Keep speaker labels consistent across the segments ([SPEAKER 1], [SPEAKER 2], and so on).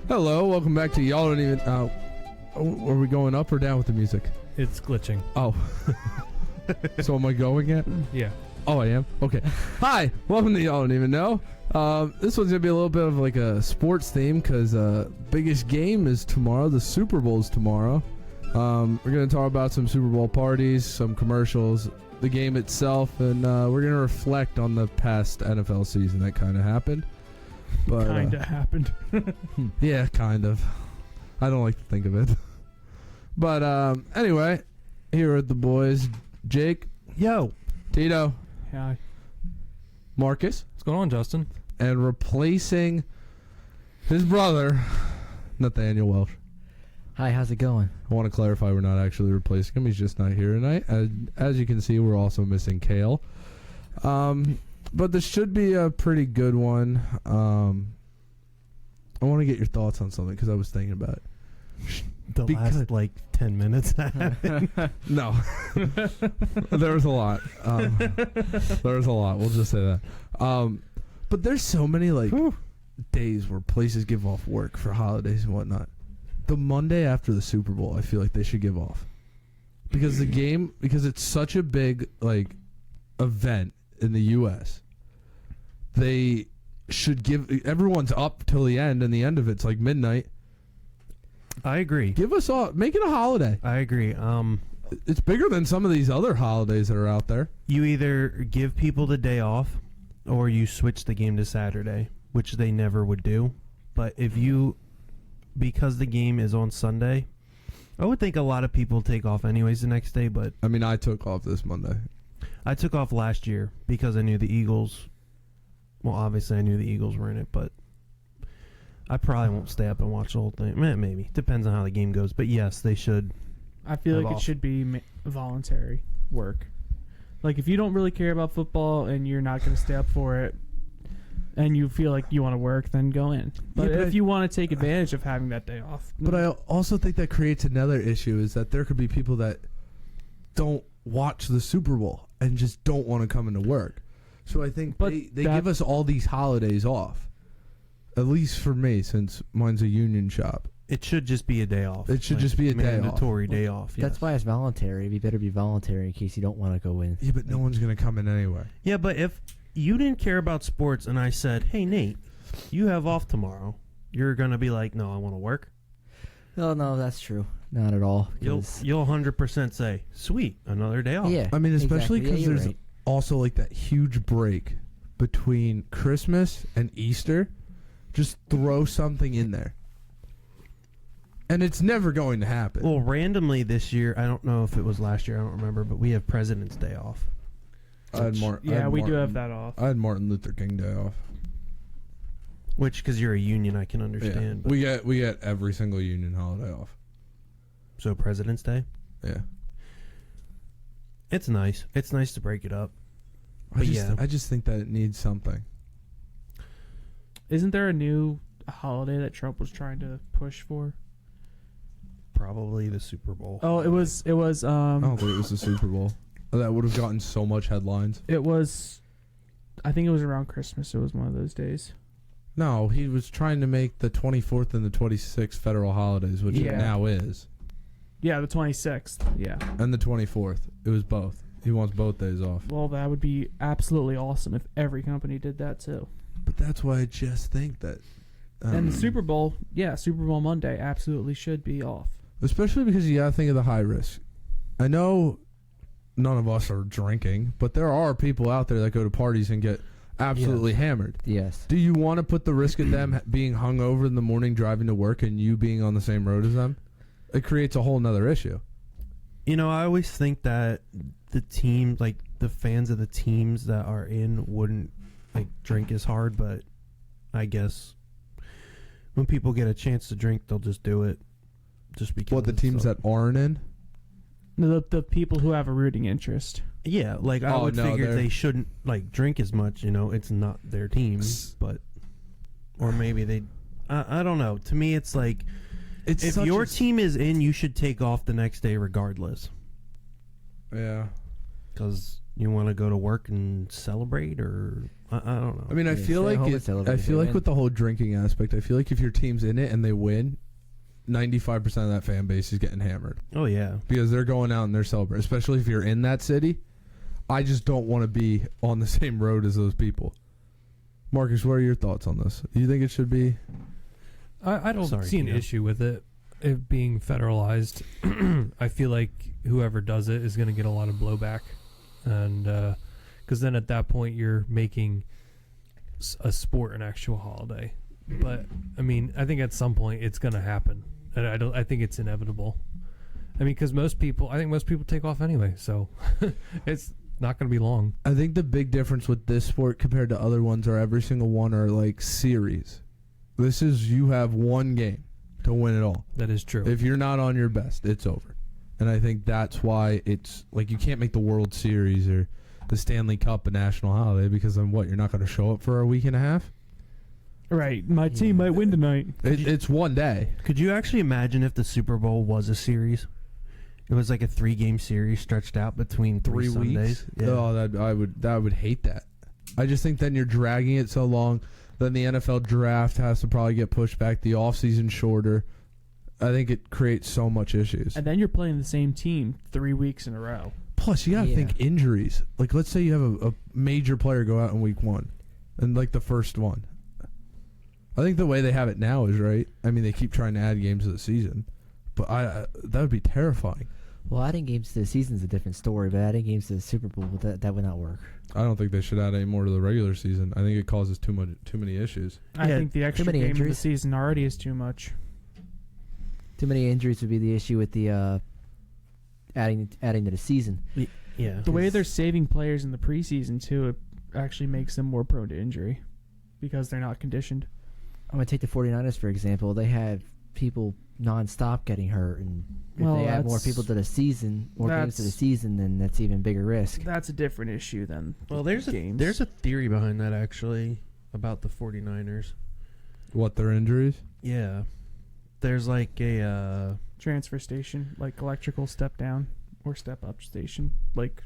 [SPEAKER 1] Hello, welcome back to Y'all Don't Even... are we going up or down with the music?
[SPEAKER 2] It's glitching.
[SPEAKER 1] Oh. So am I going yet?
[SPEAKER 2] Yeah.
[SPEAKER 1] Oh, I am? Okay. Hi, welcome to Y'all Don't Even Know. This one's going to be a little bit of like a sports theme because biggest game is tomorrow. The Super Bowl is tomorrow. We're going to talk about some Super Bowl parties, some commercials, the game itself, and we're going to reflect on the past NFL season that kind of happened. But,
[SPEAKER 2] kind of happened.
[SPEAKER 1] Yeah, kind of. I don't like to think of it. But anyway, here are the boys. Jake.
[SPEAKER 2] Yo.
[SPEAKER 1] Tito.
[SPEAKER 2] Hi.
[SPEAKER 1] Marcus.
[SPEAKER 2] What's going on, Justin?
[SPEAKER 1] And replacing his brother, Nathaniel Welsh.
[SPEAKER 3] Hi, how's it going?
[SPEAKER 1] I want to clarify we're not actually replacing him. He's just not here tonight. As you can see, we're also missing Kale. But this should be a pretty good one. I want to get your thoughts on something because I was thinking about it.
[SPEAKER 2] Last, 10 minutes.
[SPEAKER 1] No. There was a lot. There was a lot. We'll just say that. But there's so many, days where places give off work for holidays and whatnot. The Monday after the Super Bowl, I feel like they should give off. Because because it's such a big, event in the U.S., they should give... Everyone's up till the end, and the end of it's midnight.
[SPEAKER 2] I agree.
[SPEAKER 1] Give us all... Make it a holiday.
[SPEAKER 2] I agree.
[SPEAKER 1] It's bigger than some of these other holidays that are out there.
[SPEAKER 2] You either give people the day off, or you switch the game to Saturday, which they never would do. But because the game is on Sunday, I would think a lot of people take off anyways the next day, but...
[SPEAKER 1] I mean, I took off this Monday.
[SPEAKER 2] I took off last year because I knew the Eagles... Well, obviously I knew the Eagles were in it, but I probably won't stay up and watch the whole thing. Maybe. Depends on how the game goes. But yes, they should.
[SPEAKER 4] I feel like it should be voluntary work. If you don't really care about football and you're not going to stay up for it and you feel like you want to work, then go in. But if you want to take advantage of having that day off.
[SPEAKER 1] But I also think that creates another issue is that there could be people that don't watch the Super Bowl and just don't want to come into work. So I think they give us all these holidays off. At least for me, since mine's a union shop.
[SPEAKER 2] It should just be a day off.
[SPEAKER 1] It should just be a day off.
[SPEAKER 2] Mandatory day off, yes.
[SPEAKER 3] That's why it's voluntary. You better be voluntary in case you don't want to go in.
[SPEAKER 1] Yeah, but no one's going to come in anyway.
[SPEAKER 2] Yeah, but if you didn't care about sports and I said, hey, Nate, you have off tomorrow, you're going to be like, no, I want to work?
[SPEAKER 3] No, that's true. Not at all.
[SPEAKER 2] You'll 100% say, sweet, another day off.
[SPEAKER 3] Yeah.
[SPEAKER 1] I mean, especially because
[SPEAKER 3] exactly.
[SPEAKER 1] there's also that huge break between Christmas and Easter. Just throw something in there. And it's never going to happen.
[SPEAKER 2] Well, randomly this year, I don't know if it was last year, I don't remember, but we have President's Day off.
[SPEAKER 4] We do have that off.
[SPEAKER 1] I had Martin Luther King Day off.
[SPEAKER 2] Which, because you're a union, I can understand.
[SPEAKER 1] Yeah. We get every single union holiday off.
[SPEAKER 2] So President's Day?
[SPEAKER 1] Yeah.
[SPEAKER 2] It's nice. It's nice to break it up. But
[SPEAKER 1] I just think that it needs something.
[SPEAKER 4] Isn't there a new holiday that Trump was trying to push for?
[SPEAKER 2] Probably the Super Bowl.
[SPEAKER 4] Oh, it was.
[SPEAKER 1] I don't think it was the Super Bowl. That would have gotten so much headlines.
[SPEAKER 4] It was. I think it was around Christmas. It was one of those days.
[SPEAKER 1] No, he was trying to make the 24th and the 26th federal holidays, which it now is.
[SPEAKER 4] Yeah, the 26th. Yeah.
[SPEAKER 1] And the 24th. It was both. He wants both days off.
[SPEAKER 4] Well, that would be absolutely awesome if every company did that too.
[SPEAKER 1] But that's why I just think that...
[SPEAKER 4] and the Super Bowl, Super Bowl Monday absolutely should be off.
[SPEAKER 1] Especially because you got to think of the high risk. I know none of us are drinking, but there are people out there that go to parties and get absolutely hammered.
[SPEAKER 3] Yes.
[SPEAKER 1] Do you want to put the risk of them being hungover in the morning driving to work and you being on the same road as them? It creates a whole nother issue.
[SPEAKER 2] I always think that the team, the fans of the teams that are in wouldn't drink as hard, but I guess when people get a chance to drink, they'll just do it. Just because.
[SPEAKER 1] What, the teams that aren't in?
[SPEAKER 4] The people who have a rooting interest.
[SPEAKER 2] Yeah, I would figure they shouldn't drink as much. It's not their team, but or maybe they. I don't know. To me, it's if your team is in, you should take off the next day regardless.
[SPEAKER 1] Yeah.
[SPEAKER 2] Because You want to go to work and celebrate, or I don't know.
[SPEAKER 1] I mean, I
[SPEAKER 3] Yeah,
[SPEAKER 1] feel
[SPEAKER 3] stay
[SPEAKER 1] like
[SPEAKER 3] home and
[SPEAKER 1] it,
[SPEAKER 3] celebrate
[SPEAKER 1] I
[SPEAKER 3] if
[SPEAKER 1] feel
[SPEAKER 3] they
[SPEAKER 1] like
[SPEAKER 3] win.
[SPEAKER 1] with the whole drinking aspect, I feel like if your team's in it and they win, 95% of that fan base is getting hammered
[SPEAKER 2] Oh yeah,
[SPEAKER 1] because they're going out and they're celebrating. Especially if you're in that city, I just don't want to be on the same road as those people. Marcus, what are your thoughts on this? Do you think it should be?
[SPEAKER 5] I don't
[SPEAKER 2] Sorry,
[SPEAKER 5] see an
[SPEAKER 2] Tino.
[SPEAKER 5] issue with it being federalized. I feel like whoever does it is going to get a lot of blowback, and because then at that point you're making a sport an actual holiday. But I mean, I think at some point it's going to happen, and I think it's inevitable. I mean, because most people take off anyway, so it's not going to be long.
[SPEAKER 1] I think the big difference with this sport compared to other ones are every single one are like series. This is you have one game to win it all.
[SPEAKER 5] That is true.
[SPEAKER 1] If you're not on your best, it's over. And I think that's why it's like you can't make the World Series or the Stanley Cup a national holiday because then what? You're not going to show up for a week and a half?
[SPEAKER 4] Right. My team might win tonight.
[SPEAKER 1] It's one day.
[SPEAKER 2] could you actually imagine if the Super Bowl was a series? It was like a 3-game series stretched out between 3 Sundays.
[SPEAKER 1] weeks. Oh, that would hate that. I just think then you're dragging it so long. Then the NFL draft has to probably get pushed back. The offseason shorter. I think it creates so much issues.
[SPEAKER 4] And then you're playing the same team 3 weeks in a row.
[SPEAKER 1] Plus, you got to
[SPEAKER 3] Yeah.
[SPEAKER 1] think injuries. Like, let's say you have a major player go out in week 1, and like the first one. I think the way they have it now is right. I mean, they keep trying to add games to the season, but that would be terrifying.
[SPEAKER 3] Well, adding games to the season is a different story, but adding games to the Super Bowl, that would not work.
[SPEAKER 1] I don't think they should add any more to the regular season. I think it causes too many issues.
[SPEAKER 4] I
[SPEAKER 2] Yeah,
[SPEAKER 4] think the extra
[SPEAKER 3] many
[SPEAKER 4] game of the
[SPEAKER 3] injuries.
[SPEAKER 4] season already is too much.
[SPEAKER 3] Too many injuries would be the issue with the adding to the season.
[SPEAKER 2] Yeah.
[SPEAKER 4] The way they're saving players in the preseason, too, it actually makes them more prone to injury because they're not conditioned.
[SPEAKER 3] I'm going to take the 49ers, for example. They have people nonstop getting hurt, and if
[SPEAKER 4] Well,
[SPEAKER 3] they add more
[SPEAKER 4] that's-
[SPEAKER 3] people to the season, more games to the
[SPEAKER 4] that's-
[SPEAKER 3] season, then that's even bigger risk.
[SPEAKER 4] That's a different issue than
[SPEAKER 2] Well, there's
[SPEAKER 4] games.
[SPEAKER 2] a theory behind that actually about the 49ers.
[SPEAKER 1] What, their injuries?
[SPEAKER 2] Yeah. There's like a
[SPEAKER 4] transfer station, like electrical step down or step up station, like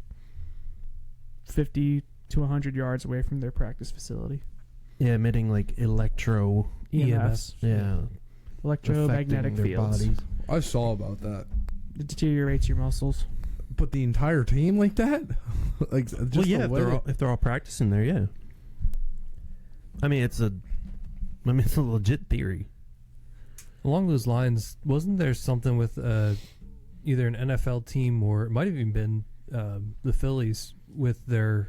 [SPEAKER 4] 50 to 100 yards away from their practice facility.
[SPEAKER 2] emitting like electro
[SPEAKER 4] EMFs,
[SPEAKER 2] yeah
[SPEAKER 4] electromagnetic
[SPEAKER 2] affecting their
[SPEAKER 4] fields.
[SPEAKER 2] bodies.
[SPEAKER 1] I saw about that.
[SPEAKER 4] It deteriorates your muscles.
[SPEAKER 1] But the entire team like that? Like, just
[SPEAKER 2] Well, yeah,
[SPEAKER 1] the way
[SPEAKER 2] if they're all practicing there, yeah. I mean, it's a legit theory.
[SPEAKER 5] Along those lines, wasn't there something with either an NFL team or it might have even been the Phillies with their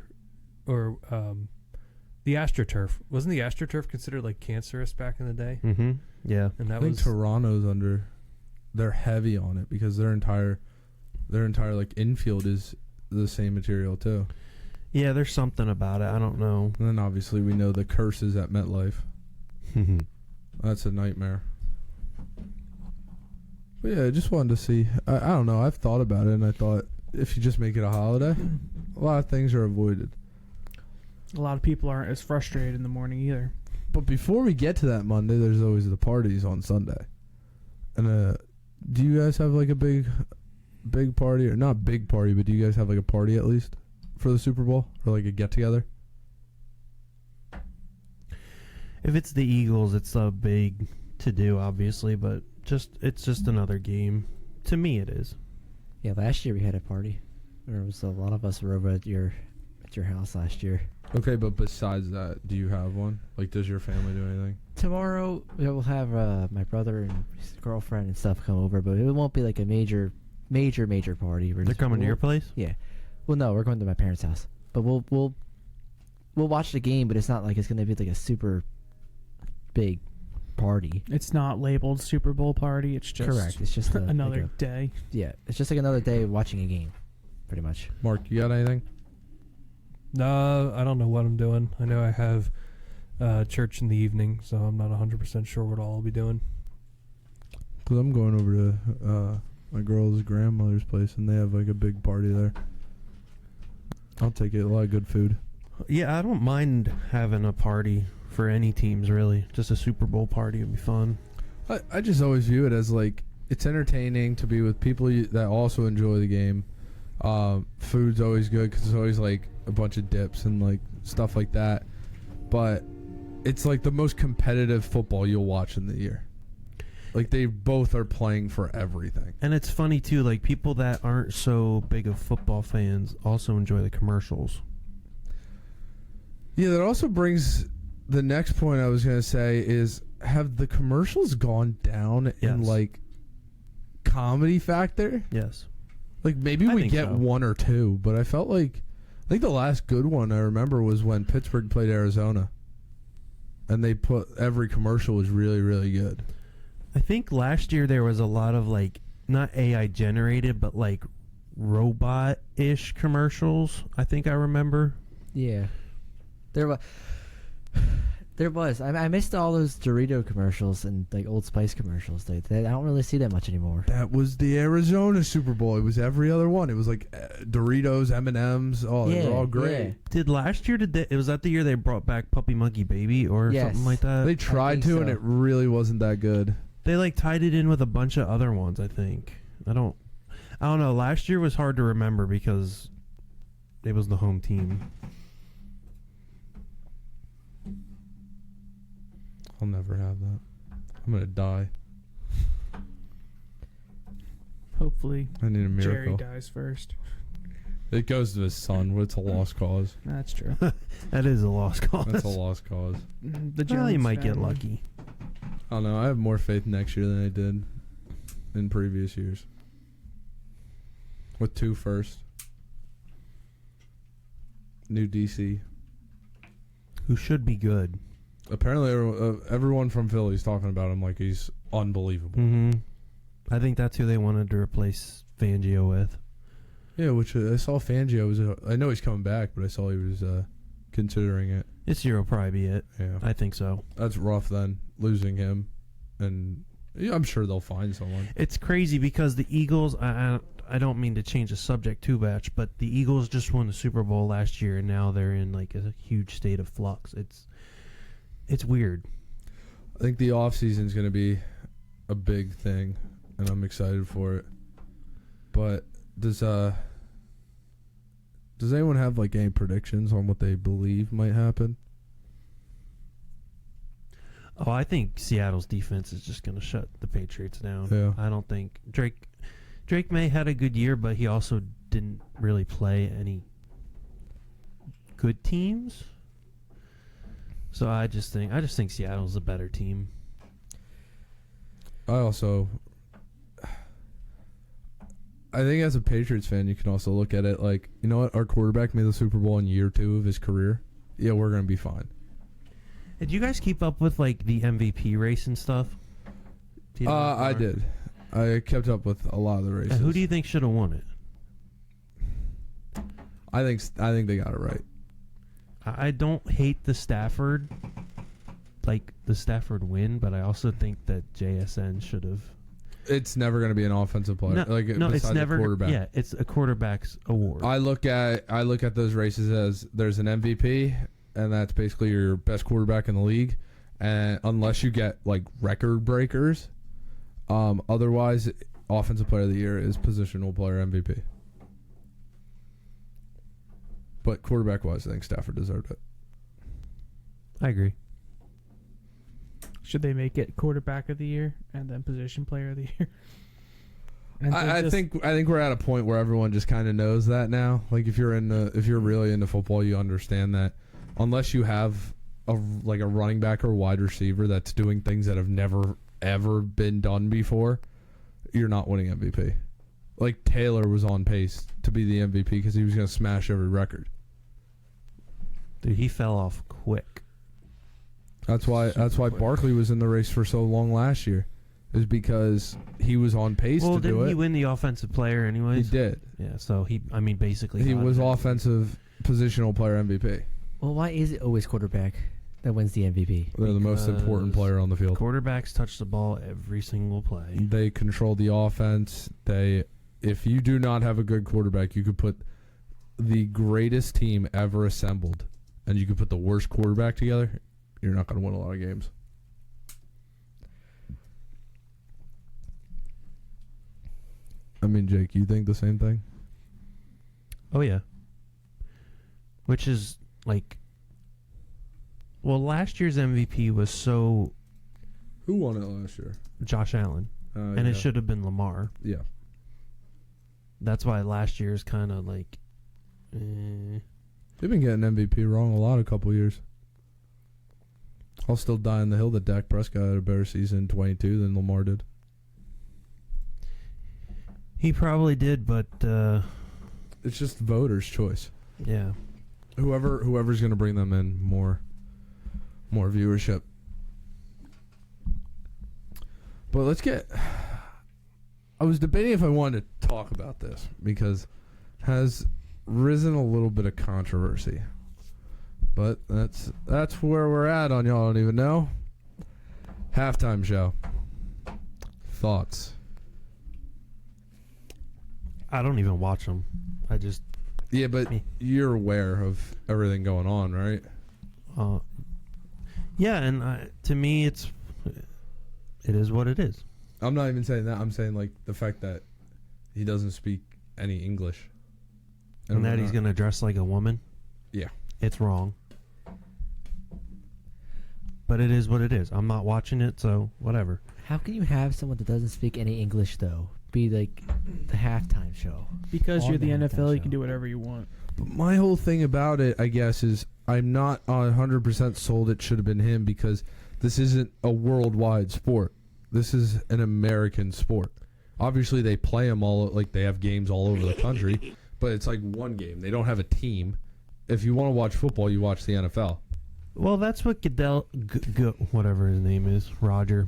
[SPEAKER 5] the AstroTurf? Wasn't the AstroTurf considered like cancerous back in the day?
[SPEAKER 2] Mm-hmm. Yeah.
[SPEAKER 5] And
[SPEAKER 1] I
[SPEAKER 5] that
[SPEAKER 1] think
[SPEAKER 5] was
[SPEAKER 1] Toronto's they're heavy on it because their entire like infield is the same material too.
[SPEAKER 2] Yeah, there's something about it. I don't know.
[SPEAKER 1] And then obviously we know the curses at MetLife. That's a nightmare. But yeah, I just wanted to see. I don't know. I've thought about it, and I thought if you just make it a holiday, a lot of things are avoided.
[SPEAKER 4] A lot of people aren't as frustrated in the morning either.
[SPEAKER 1] But before we get to that Monday, there's always the parties on Sunday. And do you guys have like a big party, or not big party, but do you guys have like a party at least for the Super Bowl, or like a get together?
[SPEAKER 2] If it's the Eagles, it's a big to do, obviously, but it's just another game. To me, it is.
[SPEAKER 3] Yeah, last year we had a party. There was a lot of us were over at your house last year.
[SPEAKER 1] Okay, but besides that, do you have one? Like, does your family do anything?
[SPEAKER 3] Tomorrow we'll have my brother and his girlfriend and stuff come over, but it won't be like a major party.
[SPEAKER 2] They're coming to your place?
[SPEAKER 3] Yeah. Well, no, we're going to my parents' house, but we'll watch the game, but it's not like it's going to be like a super big party.
[SPEAKER 4] It's not labeled Super Bowl party. It's just
[SPEAKER 3] Correct. It's just
[SPEAKER 4] another day.
[SPEAKER 3] Yeah, it's just like another day of watching a game, pretty much.
[SPEAKER 1] Mark, you got anything?
[SPEAKER 5] No, I don't know what I'm doing. I know I have church in the evening, so I'm not 100% sure what all I'll be doing.
[SPEAKER 1] Because I'm going over to my girl's grandmother's place, and they have like a big party there. I'll take it. A lot of good food.
[SPEAKER 2] Yeah, I don't mind having a party for any teams, really. Just a Super Bowl party would be fun.
[SPEAKER 1] I just always view it as like it's entertaining to be with people that also enjoy the game. Food's always good because it's always like a bunch of dips and like stuff like that. But it's like the most competitive football you'll watch in the year. Like they both are playing for everything.
[SPEAKER 2] And it's funny too, like people that aren't so big of football fans also enjoy the commercials.
[SPEAKER 1] Yeah, that also brings the next point I was going to say is, have the commercials gone down in like comedy factor?
[SPEAKER 2] Yes.
[SPEAKER 1] Like maybe we get one or two, but I felt like I think the last good one I remember was when Pittsburgh played Arizona. And they put every commercial was really, really good.
[SPEAKER 2] I think last year there was a lot of like not AI generated, but like robot-ish commercials. I think I remember.
[SPEAKER 3] Yeah. There was. I missed all those Dorito commercials and like Old Spice commercials. I don't really see that much anymore.
[SPEAKER 1] That was the Arizona Super Bowl. It was every other one. It was like Doritos, M&Ms. Oh, they were all great.
[SPEAKER 3] Yeah.
[SPEAKER 2] Did last year, was that the year they brought back Puppy Monkey Baby or something like that?
[SPEAKER 1] They tried to, and it really wasn't that good.
[SPEAKER 2] They like tied it in with a bunch of other ones, I think. I don't know. Last year was hard to remember because it was the home team.
[SPEAKER 1] I'll never have that. I'm gonna die.
[SPEAKER 4] Hopefully,
[SPEAKER 1] I need a
[SPEAKER 4] Jerry
[SPEAKER 1] miracle.
[SPEAKER 4] dies first.
[SPEAKER 1] It goes to his son. It's a lost cause.
[SPEAKER 4] That's true.
[SPEAKER 2] That is a lost cause.
[SPEAKER 1] That's a lost cause.
[SPEAKER 4] The
[SPEAKER 2] Well, you
[SPEAKER 4] Jones
[SPEAKER 2] might get
[SPEAKER 4] family.
[SPEAKER 2] lucky.
[SPEAKER 1] I don't know. I have more faith next year than I did in previous years. With 2 first. New DC.
[SPEAKER 2] Who should be good.
[SPEAKER 1] Apparently, everyone from Philly's talking about him like he's unbelievable.
[SPEAKER 2] Mm-hmm. I think that's who they wanted to replace Fangio with.
[SPEAKER 1] Yeah, which I saw Fangio was. I know he's coming back, but I saw he was considering it.
[SPEAKER 2] This year will probably be it.
[SPEAKER 1] Yeah,
[SPEAKER 2] I think so.
[SPEAKER 1] that's rough. Then losing him, and yeah, I'm sure they'll find someone.
[SPEAKER 2] It's crazy because the Eagles. I don't mean to change the subject too much, but the Eagles just won the Super Bowl last year, and now they're in like a huge state of flux. It's weird.
[SPEAKER 1] I think the offseason is going to be a big thing, and I'm excited for it. But does anyone have like any predictions on what they believe might happen?
[SPEAKER 2] Oh, I think Seattle's defense is just going to shut the Patriots down.
[SPEAKER 1] Yeah.
[SPEAKER 2] I don't think Drake May had a good year, but he also didn't really play any good teams. So I just think Seattle's a better team.
[SPEAKER 1] I think as a Patriots fan, you can also look at it like, you know what, our quarterback made the Super Bowl in year 2 of his career. Yeah, we're going to be fine.
[SPEAKER 2] Did you guys keep up with like the MVP race and stuff?
[SPEAKER 1] I did. I kept up with a lot of the races.
[SPEAKER 2] Who do you think should have won it?
[SPEAKER 1] I think they got it right.
[SPEAKER 2] I don't hate the Stafford win, but I also think that JSN should have.
[SPEAKER 1] It's never going to be an offensive player.
[SPEAKER 2] No, it's never.
[SPEAKER 1] A quarterback.
[SPEAKER 2] Yeah, it's a quarterback's award.
[SPEAKER 1] I look at those races as there's an MVP, and that's basically your best quarterback in the league, and unless you get like record breakers, otherwise, offensive player of the year is positional player MVP. But quarterback-wise, I think Stafford deserved it.
[SPEAKER 2] I agree.
[SPEAKER 4] Should they make it quarterback of the year and then position player of the year? And
[SPEAKER 1] I think we're at a point where everyone just kind of knows that now. Like if you're really into football, you understand that unless you have a running back or wide receiver that's doing things that have never ever been done before, you're not winning MVP. Like Taylor was on pace to be the MVP because he was going to smash every record.
[SPEAKER 2] Dude, he fell off quick.
[SPEAKER 1] That's why Barkley was in the race for so long last year, is because he was on pace to do it.
[SPEAKER 2] Well, didn't he win the offensive player anyways?
[SPEAKER 1] He did.
[SPEAKER 2] Yeah, so basically
[SPEAKER 1] he was offensive positional player MVP.
[SPEAKER 3] Well, why is it always quarterback that wins the MVP?
[SPEAKER 1] They're the most important player on the field.
[SPEAKER 2] Quarterbacks touch the ball every single play.
[SPEAKER 1] They control the offense. If you do not have a good quarterback, you could put the greatest team ever assembled, and you could put the worst quarterback together, you're not going to win a lot of games. I mean, Jake, you think the same thing?
[SPEAKER 2] Oh yeah. Which is like, well, last year's MVP was so
[SPEAKER 1] Who won it last year?
[SPEAKER 2] Josh Allen, and it should have been Lamar.
[SPEAKER 1] Yeah.
[SPEAKER 2] That's why last year's kind of like.
[SPEAKER 1] They've been getting MVP wrong a couple years. I'll still die on the hill that Dak Prescott had a better season in 22 than Lamar did.
[SPEAKER 2] He probably did, but
[SPEAKER 1] It's just voters' choice.
[SPEAKER 2] yeah.
[SPEAKER 1] Whoever's going to bring them in more viewership. But let's get. I was debating if I wanted to talk about this because it has risen a little bit of controversy. But that's where we're at on Y'all Don't Even Know. Halftime show. Thoughts?
[SPEAKER 2] I don't even watch them. I just
[SPEAKER 1] Yeah, but you're aware of everything going on, right?
[SPEAKER 2] yeah, and to me, it is what it is.
[SPEAKER 1] I'm not even saying that. I'm saying like the fact that he doesn't speak any English,
[SPEAKER 2] And that he's going to dress like a woman.
[SPEAKER 1] Yeah,
[SPEAKER 2] it's wrong. But it is what it is. I'm not watching it, so whatever.
[SPEAKER 3] How can you have someone that doesn't speak any English though be like the halftime show?
[SPEAKER 4] Because
[SPEAKER 3] On
[SPEAKER 4] you're the
[SPEAKER 3] the halftime
[SPEAKER 4] NFL, you
[SPEAKER 3] show.
[SPEAKER 4] can do whatever you want.
[SPEAKER 1] But my whole thing about it, I guess, is I'm not 100% sold it should have been him because this isn't a worldwide sport. This is an American sport. Obviously, they play them all, like they have games all over the country, but it's like one game. They don't have a team. If you want to watch football, you watch the NFL.
[SPEAKER 2] Well, that's what Goodell, whatever his name is, Roger.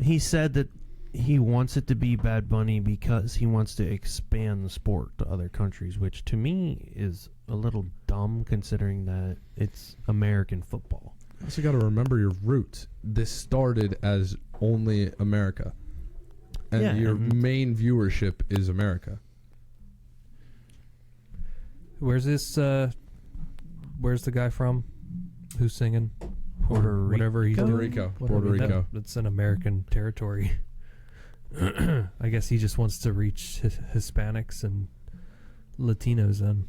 [SPEAKER 2] He said that he wants it to be Bad Bunny because he wants to expand the sport to other countries, which to me is a little dumb considering that it's American football.
[SPEAKER 1] You also got to remember your roots. This started as only America. And
[SPEAKER 2] Yeah,
[SPEAKER 1] your
[SPEAKER 2] and-
[SPEAKER 1] main viewership is America.
[SPEAKER 5] Where's this? Where's the guy from? Who's singing?
[SPEAKER 2] Puerto
[SPEAKER 5] Or whatever he's
[SPEAKER 1] Puerto
[SPEAKER 5] doing.
[SPEAKER 1] Rico.
[SPEAKER 3] Puerto
[SPEAKER 1] Puerto
[SPEAKER 3] Rico.
[SPEAKER 1] Rico.
[SPEAKER 5] That's an American territory. I guess he just wants to reach Hispanics and Latinos. Then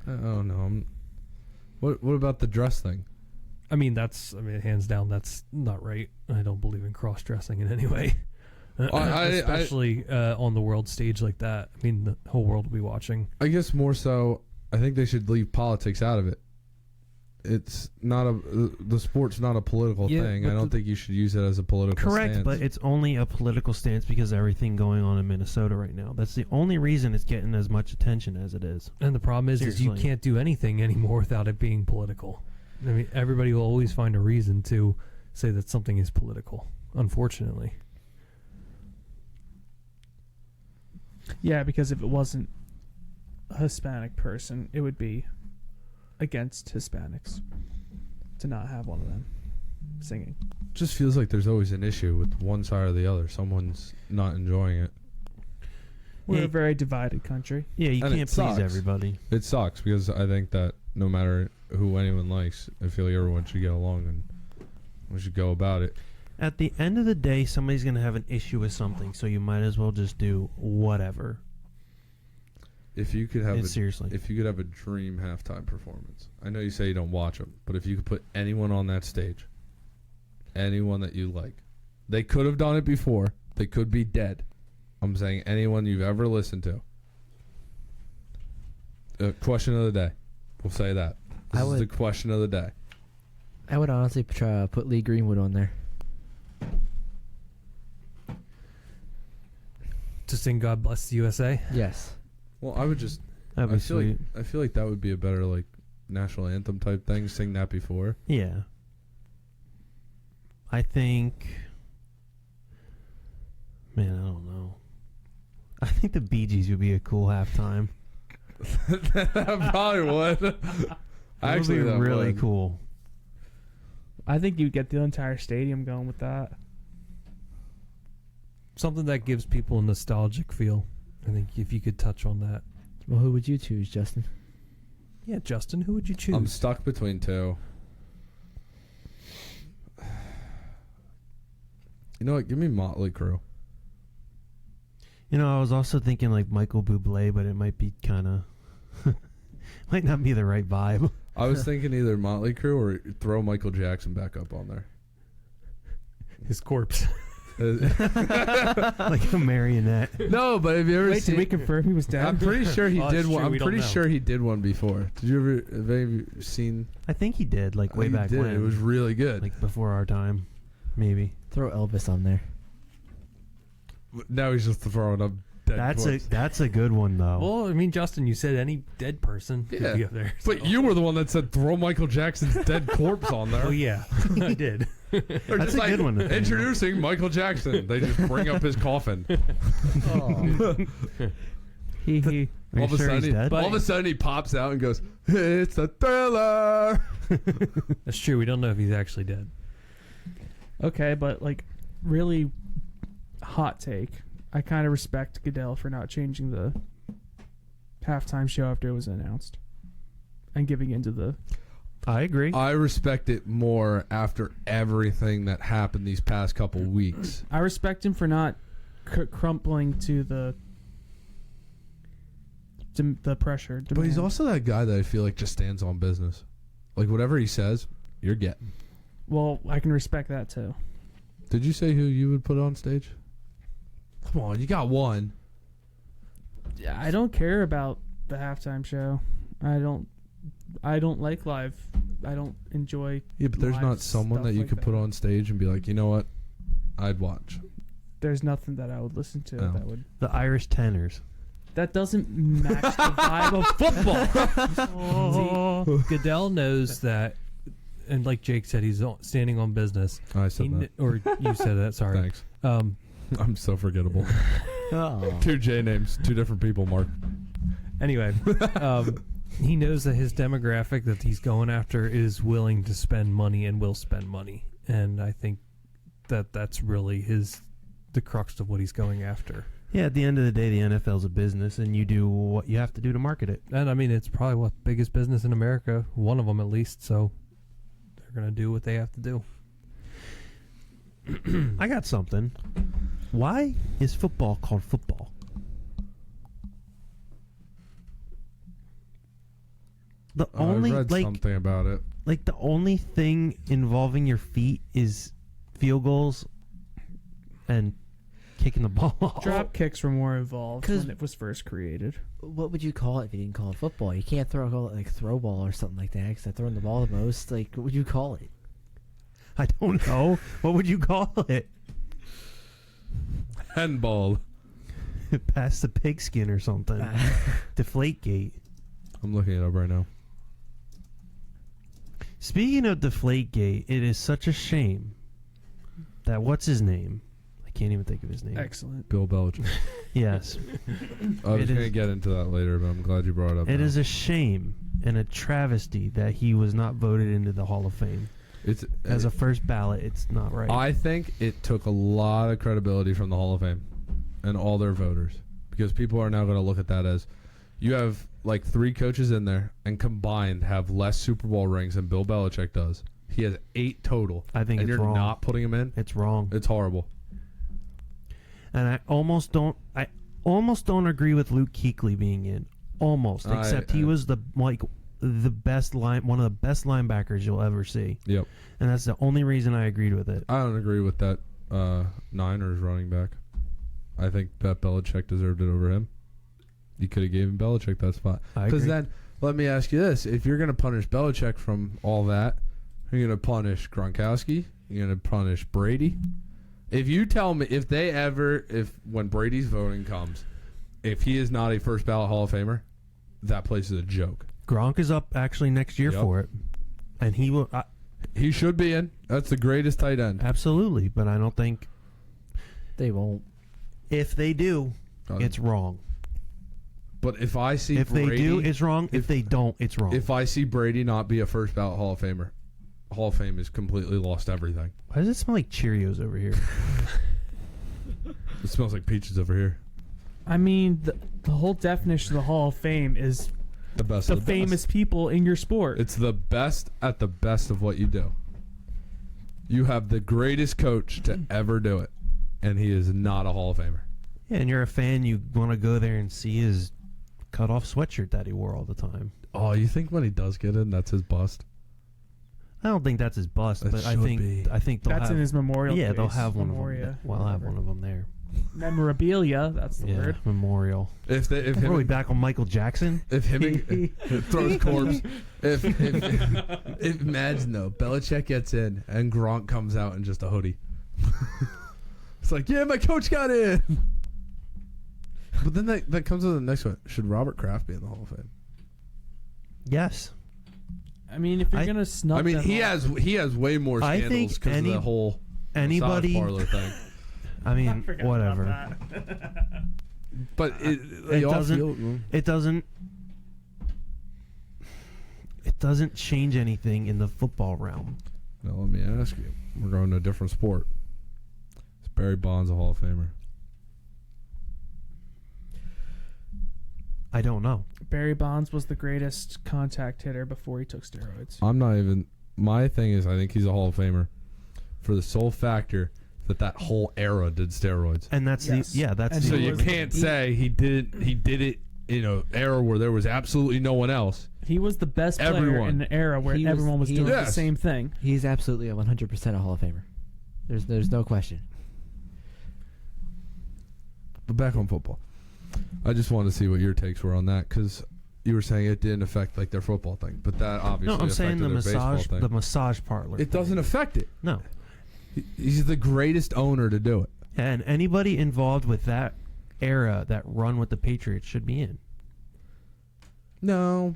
[SPEAKER 1] Oh, no. What about the dress thing?
[SPEAKER 5] I mean, hands down, that's not right. I don't believe in cross-dressing in any way. Especially on the world stage like that. I mean, the whole world will be watching.
[SPEAKER 1] I guess more so, I think they should leave politics out of it. It's not the sport's not a political
[SPEAKER 5] Yeah,
[SPEAKER 1] thing.
[SPEAKER 5] but
[SPEAKER 1] I don't think you should use it as a political
[SPEAKER 2] Correct,
[SPEAKER 1] stance.
[SPEAKER 2] but it's only a political stance because of everything going on in Minnesota right now. That's the only reason it's getting as much attention as it is.
[SPEAKER 5] And the problem is you
[SPEAKER 2] Seriously.
[SPEAKER 5] can't do anything anymore without it being political. I mean, everybody will always find a reason to say that something is political, unfortunately.
[SPEAKER 4] Yeah, because if it wasn't a Hispanic person, it would be against Hispanics to not have one of them singing.
[SPEAKER 1] It just feels like there's always an issue with one side or the other. Someone's not enjoying it.
[SPEAKER 4] We're
[SPEAKER 2] Yeah.
[SPEAKER 4] a very divided country.
[SPEAKER 2] Yeah, you
[SPEAKER 1] And it
[SPEAKER 2] can't please
[SPEAKER 1] sucks.
[SPEAKER 2] everybody.
[SPEAKER 1] It sucks because I think that no matter who anyone likes, I feel like everyone should get along and we should go about it.
[SPEAKER 2] At the end of the day, somebody's going to have an issue with something, so you might as well just do whatever.
[SPEAKER 1] If you could have
[SPEAKER 2] Seriously.
[SPEAKER 1] if you could have a dream halftime performance, I know you say you don't watch them, but if you could put anyone on that stage, anyone that you like, they could have done it before. They could be dead. I'm saying anyone you've ever listened to. Question of the day. We'll say that. This is the question of the day.
[SPEAKER 3] I would honestly try put Lee Greenwood on there.
[SPEAKER 5] To sing God Bless the USA.
[SPEAKER 3] Yes.
[SPEAKER 1] Well, I would just.
[SPEAKER 2] That'd be
[SPEAKER 1] I feel
[SPEAKER 2] sweet.
[SPEAKER 1] like that would be a better like national anthem type thing. Sing that before.
[SPEAKER 2] Yeah. I think. Man, I don't know. I think the Bee Gees would be a cool halftime.
[SPEAKER 1] That probably would.
[SPEAKER 2] That would be
[SPEAKER 1] that
[SPEAKER 2] really
[SPEAKER 1] would.
[SPEAKER 2] cool.
[SPEAKER 4] I think you'd get the entire stadium going with that.
[SPEAKER 5] Something that gives people a nostalgic feel. I think if you could touch on that.
[SPEAKER 3] Well, who would you choose, Justin?
[SPEAKER 5] Yeah, Justin, who would you choose?
[SPEAKER 1] I'm stuck between two. You know what? Give me Motley Crue.
[SPEAKER 2] You know, I was also thinking like Michael Bublé, but it might be kind of might not be the right vibe.
[SPEAKER 1] I was thinking either Motley Crue or throw Michael Jackson back up on there.
[SPEAKER 5] His corpse.
[SPEAKER 2] Like a marionette.
[SPEAKER 1] No, but have you ever
[SPEAKER 4] Wait,
[SPEAKER 1] seen?
[SPEAKER 4] did we confirm he was dead?
[SPEAKER 1] I'm pretty sure he
[SPEAKER 5] Oh,
[SPEAKER 1] did
[SPEAKER 5] that's
[SPEAKER 1] one.
[SPEAKER 5] true,
[SPEAKER 1] I'm
[SPEAKER 5] we don't
[SPEAKER 1] pretty
[SPEAKER 5] know.
[SPEAKER 1] sure he did one before. Did you ever have any of you seen?
[SPEAKER 2] I think he did, like way
[SPEAKER 1] He
[SPEAKER 2] back
[SPEAKER 1] did.
[SPEAKER 2] when.
[SPEAKER 1] It was really good.
[SPEAKER 2] like before our time, maybe.
[SPEAKER 3] Throw Elvis on there.
[SPEAKER 1] Now he's just throwing up dead corpse.
[SPEAKER 2] That's a good one though.
[SPEAKER 5] Well, I mean, Justin, you said any dead person
[SPEAKER 1] Yeah.
[SPEAKER 5] could be up there.
[SPEAKER 1] But
[SPEAKER 5] so-
[SPEAKER 1] you were the one that said throw Michael Jackson's dead corpse on there.
[SPEAKER 5] Oh yeah, I did.
[SPEAKER 1] They're
[SPEAKER 2] That's
[SPEAKER 1] just
[SPEAKER 2] a
[SPEAKER 1] like,
[SPEAKER 2] good one to think of.
[SPEAKER 1] Introducing Michael Jackson. They just bring up his coffin.
[SPEAKER 4] He.
[SPEAKER 2] Are you sure he's dead?
[SPEAKER 1] All of a sudden he pops out and goes, "It's a thriller."
[SPEAKER 5] That's true. We don't know if he's actually dead.
[SPEAKER 4] Okay, but like, really, hot take. I kind of respect Goodell for not changing the halftime show after it was announced, and giving into the.
[SPEAKER 2] I agree.
[SPEAKER 1] I respect it more after everything that happened these past couple weeks.
[SPEAKER 4] I respect him for not crumpling to the pressure.
[SPEAKER 1] But he's
[SPEAKER 4] demand.
[SPEAKER 1] also that guy that I feel like just stands on business. Like whatever he says, you're getting.
[SPEAKER 4] Well, I can respect that too.
[SPEAKER 1] Did you say who you would put on stage? Come on, you got one.
[SPEAKER 4] Yeah, I don't care about the halftime show. I don't like live. I don't enjoy.
[SPEAKER 1] Yeah, but there's
[SPEAKER 4] live
[SPEAKER 1] not someone
[SPEAKER 4] stuff
[SPEAKER 1] that you
[SPEAKER 4] like
[SPEAKER 1] could put on stage and be like, you know what, I'd watch.
[SPEAKER 4] There's nothing that I would listen to
[SPEAKER 1] No.
[SPEAKER 4] that would.
[SPEAKER 2] The Irish tenors.
[SPEAKER 4] That doesn't match the vibe of football.
[SPEAKER 5] Goodell knows that, and like Jake said, he's standing on business.
[SPEAKER 1] I said that.
[SPEAKER 5] Or you said that. Sorry.
[SPEAKER 1] Thanks.
[SPEAKER 5] Um,
[SPEAKER 1] I'm so forgettable.
[SPEAKER 3] Oh.
[SPEAKER 1] 2 J names, 2 different people, Mark.
[SPEAKER 5] anyway, he knows that his demographic that he's going after is willing to spend money and will spend money, and I think that that's really the crux of what he's going after.
[SPEAKER 2] Yeah, at the end of the day, the NFL's a business, and you do what you have to do to market it.
[SPEAKER 5] And I mean, it's probably what biggest business in America, one of them at least. So they're gonna do what they have to do.
[SPEAKER 2] I got something. Why is football called football? The only
[SPEAKER 1] I read something about it.
[SPEAKER 2] like the only thing involving your feet is field goals and kicking the ball off.
[SPEAKER 4] Drop kicks were more involved
[SPEAKER 3] 'Cause-
[SPEAKER 4] when it was first created.
[SPEAKER 3] What would you call it if you didn't call it football? You can't call it like throw ball or something like that because they're throwing the ball the most. Like, what would you call it?
[SPEAKER 2] I don't know. What would you call it?
[SPEAKER 1] Handball.
[SPEAKER 2] Pass the pigskin or something. Deflate gate.
[SPEAKER 1] I'm looking it up right now.
[SPEAKER 2] Speaking of Deflategate, it is such a shame that what's his name? I can't even think of his name.
[SPEAKER 4] Excellent.
[SPEAKER 1] Bill Belichick.
[SPEAKER 2] Yes.
[SPEAKER 1] I was
[SPEAKER 2] It
[SPEAKER 1] going to
[SPEAKER 2] is-
[SPEAKER 1] get into that later, but I'm glad you brought it up.
[SPEAKER 2] It
[SPEAKER 1] now.
[SPEAKER 2] is a shame and a travesty that he was not voted into the Hall of Fame.
[SPEAKER 1] It's
[SPEAKER 2] As a first ballot, it's not right.
[SPEAKER 1] I think it took a lot of credibility from the Hall of Fame and all their voters, because people are now going to look at that as you have like 3 coaches in there and combined have less Super Bowl rings than Bill Belichick does. He has 8 total.
[SPEAKER 2] I think
[SPEAKER 1] and
[SPEAKER 2] it's
[SPEAKER 1] you're
[SPEAKER 2] wrong.
[SPEAKER 1] not putting him in.
[SPEAKER 2] It's wrong.
[SPEAKER 1] It's horrible.
[SPEAKER 2] And I almost don't agree with Luke Kuechly being in. Almost. Except he was the best one of the best linebackers you'll ever see.
[SPEAKER 1] Yep.
[SPEAKER 2] And that's the only reason I agreed with it.
[SPEAKER 1] I don't agree with that Niners running back. I think that Belichick deserved it over him. You could have given Belichick that spot.
[SPEAKER 2] I
[SPEAKER 1] Because
[SPEAKER 2] agree.
[SPEAKER 1] then, let me ask you this. If you're going to punish Belichick from all that, you're going to punish Gronkowski, you're going to punish Brady. If you tell me, when Brady's voting comes, if he is not a first ballot Hall of Famer, that place is a joke.
[SPEAKER 2] Gronk is up actually next year
[SPEAKER 1] Yep.
[SPEAKER 2] for it. And he will
[SPEAKER 1] He should be in. That's the greatest tight end.
[SPEAKER 2] absolutely, but I don't think
[SPEAKER 3] They won't.
[SPEAKER 2] if they do, it's wrong.
[SPEAKER 1] But if I see
[SPEAKER 2] If
[SPEAKER 1] Brady,
[SPEAKER 2] they do, it's wrong. If they don't, it's wrong.
[SPEAKER 1] if I see Brady not be a first ballot Hall of Famer, Hall of Fame has completely lost everything.
[SPEAKER 2] Why does it smell like Cheerios over here?
[SPEAKER 1] It smells like peaches over here.
[SPEAKER 4] I mean, the whole definition of the Hall of Fame is
[SPEAKER 1] The best
[SPEAKER 4] the
[SPEAKER 1] of the
[SPEAKER 4] famous
[SPEAKER 1] best.
[SPEAKER 4] people in your sport.
[SPEAKER 1] It's the best at the best of what you do. You have the greatest coach to ever do it, and he is not a Hall of Famer.
[SPEAKER 2] Yeah, and you're a fan, you want to go there and see his cut-off sweatshirt that he wore all the time.
[SPEAKER 1] Oh, you think when he does get in, that's his bust?
[SPEAKER 2] I don't think that's his bust,
[SPEAKER 1] That
[SPEAKER 2] but I
[SPEAKER 1] should
[SPEAKER 2] think
[SPEAKER 1] be.
[SPEAKER 2] they'll
[SPEAKER 4] That's
[SPEAKER 2] have,
[SPEAKER 4] in his memorial.
[SPEAKER 2] yeah, they'll
[SPEAKER 4] case.
[SPEAKER 2] have one
[SPEAKER 4] Memoria,
[SPEAKER 2] of them. Well, I'll have one of them there.
[SPEAKER 4] Memorabilia. That's the word.
[SPEAKER 2] Memorial.
[SPEAKER 1] If him,
[SPEAKER 2] Are we back on Michael Jackson?
[SPEAKER 1] if him and throws corpse, if imagine though, Belichick gets in and Gronk comes out in just a hoodie. It's like, yeah, my coach got in. But then that comes to the next one. Should Robert Kraft be in the Hall of Fame?
[SPEAKER 2] Yes.
[SPEAKER 4] I mean, if you're gonna snub,
[SPEAKER 1] I mean,
[SPEAKER 4] them
[SPEAKER 1] he
[SPEAKER 4] off-
[SPEAKER 1] has way more
[SPEAKER 2] I
[SPEAKER 1] scandals
[SPEAKER 2] think
[SPEAKER 1] because of the whole
[SPEAKER 2] anybody.
[SPEAKER 1] massage parlor thing.
[SPEAKER 2] I mean,
[SPEAKER 4] forgot about
[SPEAKER 2] whatever.
[SPEAKER 4] that.
[SPEAKER 1] But
[SPEAKER 2] It doesn't change anything in the football realm.
[SPEAKER 1] Now let me ask you. We're going to a different sport. Is Barry Bonds a Hall of Famer?
[SPEAKER 2] I don't know.
[SPEAKER 4] Barry Bonds was the greatest contact hitter before he took steroids.
[SPEAKER 1] I'm not even. My thing is, I think he's a Hall of Famer for the sole factor that whole era did steroids.
[SPEAKER 2] And that's
[SPEAKER 4] Yes.
[SPEAKER 2] that's
[SPEAKER 4] And
[SPEAKER 2] the
[SPEAKER 1] So
[SPEAKER 4] he
[SPEAKER 1] you
[SPEAKER 4] was-
[SPEAKER 1] can't say he did it in an era where there was absolutely no one else.
[SPEAKER 4] He was the best player
[SPEAKER 1] Everyone.
[SPEAKER 4] in an era where
[SPEAKER 3] He was-
[SPEAKER 4] everyone was
[SPEAKER 3] he
[SPEAKER 4] doing
[SPEAKER 1] was-
[SPEAKER 4] the
[SPEAKER 1] Yes.
[SPEAKER 4] same thing.
[SPEAKER 3] He's absolutely a 100% a Hall of Famer. There's no question.
[SPEAKER 1] But back on football, I just wanted to see what your takes were on that because you were saying it didn't affect like their football thing, but that obviously
[SPEAKER 2] No, I'm saying
[SPEAKER 1] affected
[SPEAKER 2] the
[SPEAKER 1] their baseball
[SPEAKER 2] massage,
[SPEAKER 1] thing.
[SPEAKER 2] the massage parlor.
[SPEAKER 1] It doesn't affect it.
[SPEAKER 2] No,
[SPEAKER 1] He's the greatest owner to do it.
[SPEAKER 2] and anybody involved with that era, that run with the Patriots, should be in.
[SPEAKER 1] No,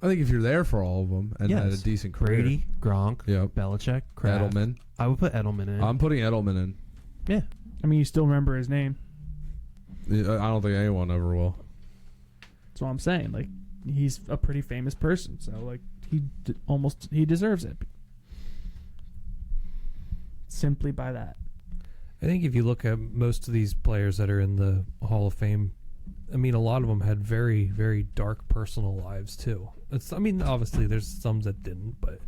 [SPEAKER 1] I think if you're there for all of them and had a
[SPEAKER 2] Yes.
[SPEAKER 1] decent career,
[SPEAKER 2] Brady, Gronk,
[SPEAKER 1] Yep.
[SPEAKER 2] Belichick, Kraft.
[SPEAKER 1] Edelman.
[SPEAKER 2] I would put Edelman in.
[SPEAKER 1] I'm putting Edelman in.
[SPEAKER 2] Yeah,
[SPEAKER 4] I mean, you still remember his name.
[SPEAKER 1] I don't think anyone ever will.
[SPEAKER 4] That's what I'm saying. Like, he's a pretty famous person, so like he deserves it. Simply by that.
[SPEAKER 5] I think if you look at most of these players that are in the Hall of Fame, I mean, a lot of them had very, very dark personal lives too. I mean, obviously there's some that didn't, but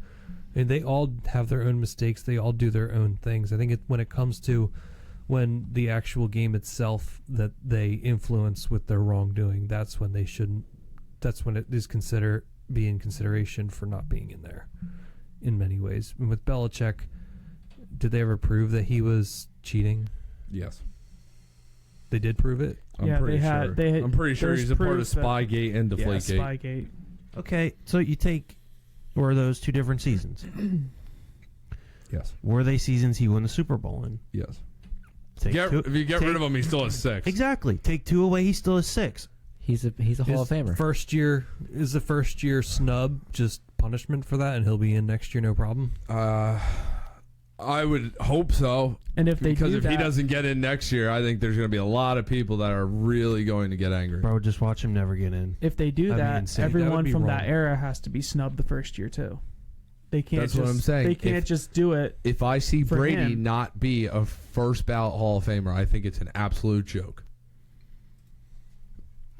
[SPEAKER 5] I mean, they all have their own mistakes. They all do their own things. I think when it comes to when the actual game itself that they influence with their wrongdoing, that's when they shouldn't. That's when it is be in consideration for not being in there. In many ways, and with Belichick, did they ever prove that he was cheating?
[SPEAKER 1] Yes.
[SPEAKER 5] They did prove it.
[SPEAKER 4] Yeah, they had-
[SPEAKER 1] I'm pretty sure
[SPEAKER 4] there's
[SPEAKER 1] he's a part of
[SPEAKER 4] proof that-
[SPEAKER 1] Spygate and Deflategate.
[SPEAKER 4] Spygate.
[SPEAKER 2] okay. So you take, were those two different seasons?
[SPEAKER 1] Yes.
[SPEAKER 2] Were they seasons he won the Super Bowl in?
[SPEAKER 1] Yes.
[SPEAKER 2] Take two,
[SPEAKER 1] If you get rid of him, he still has 6.
[SPEAKER 2] exactly. Take 2 away, he still has 6.
[SPEAKER 3] He's a Hall of Famer.
[SPEAKER 5] Is the first year snub just punishment for that, and he'll be in next year, no problem?
[SPEAKER 1] I would hope so.
[SPEAKER 4] And if they
[SPEAKER 1] Because
[SPEAKER 4] do
[SPEAKER 1] if
[SPEAKER 4] that,
[SPEAKER 1] he doesn't get in next year, I think there's going to be a lot of people that are really going to get angry.
[SPEAKER 2] Bro, just watch him never get in.
[SPEAKER 4] if they do
[SPEAKER 2] That'd be
[SPEAKER 4] that,
[SPEAKER 2] insane. That
[SPEAKER 4] everyone
[SPEAKER 2] would be
[SPEAKER 4] from
[SPEAKER 2] wrong.
[SPEAKER 4] that era has to be snubbed the first year too. They can't.
[SPEAKER 1] That's
[SPEAKER 4] just,
[SPEAKER 1] what I'm saying.
[SPEAKER 4] They can't
[SPEAKER 1] If-
[SPEAKER 4] just do it.
[SPEAKER 1] If I see
[SPEAKER 4] For
[SPEAKER 1] Brady
[SPEAKER 4] him.
[SPEAKER 1] not be a first ballot Hall of Famer, I think it's an absolute joke.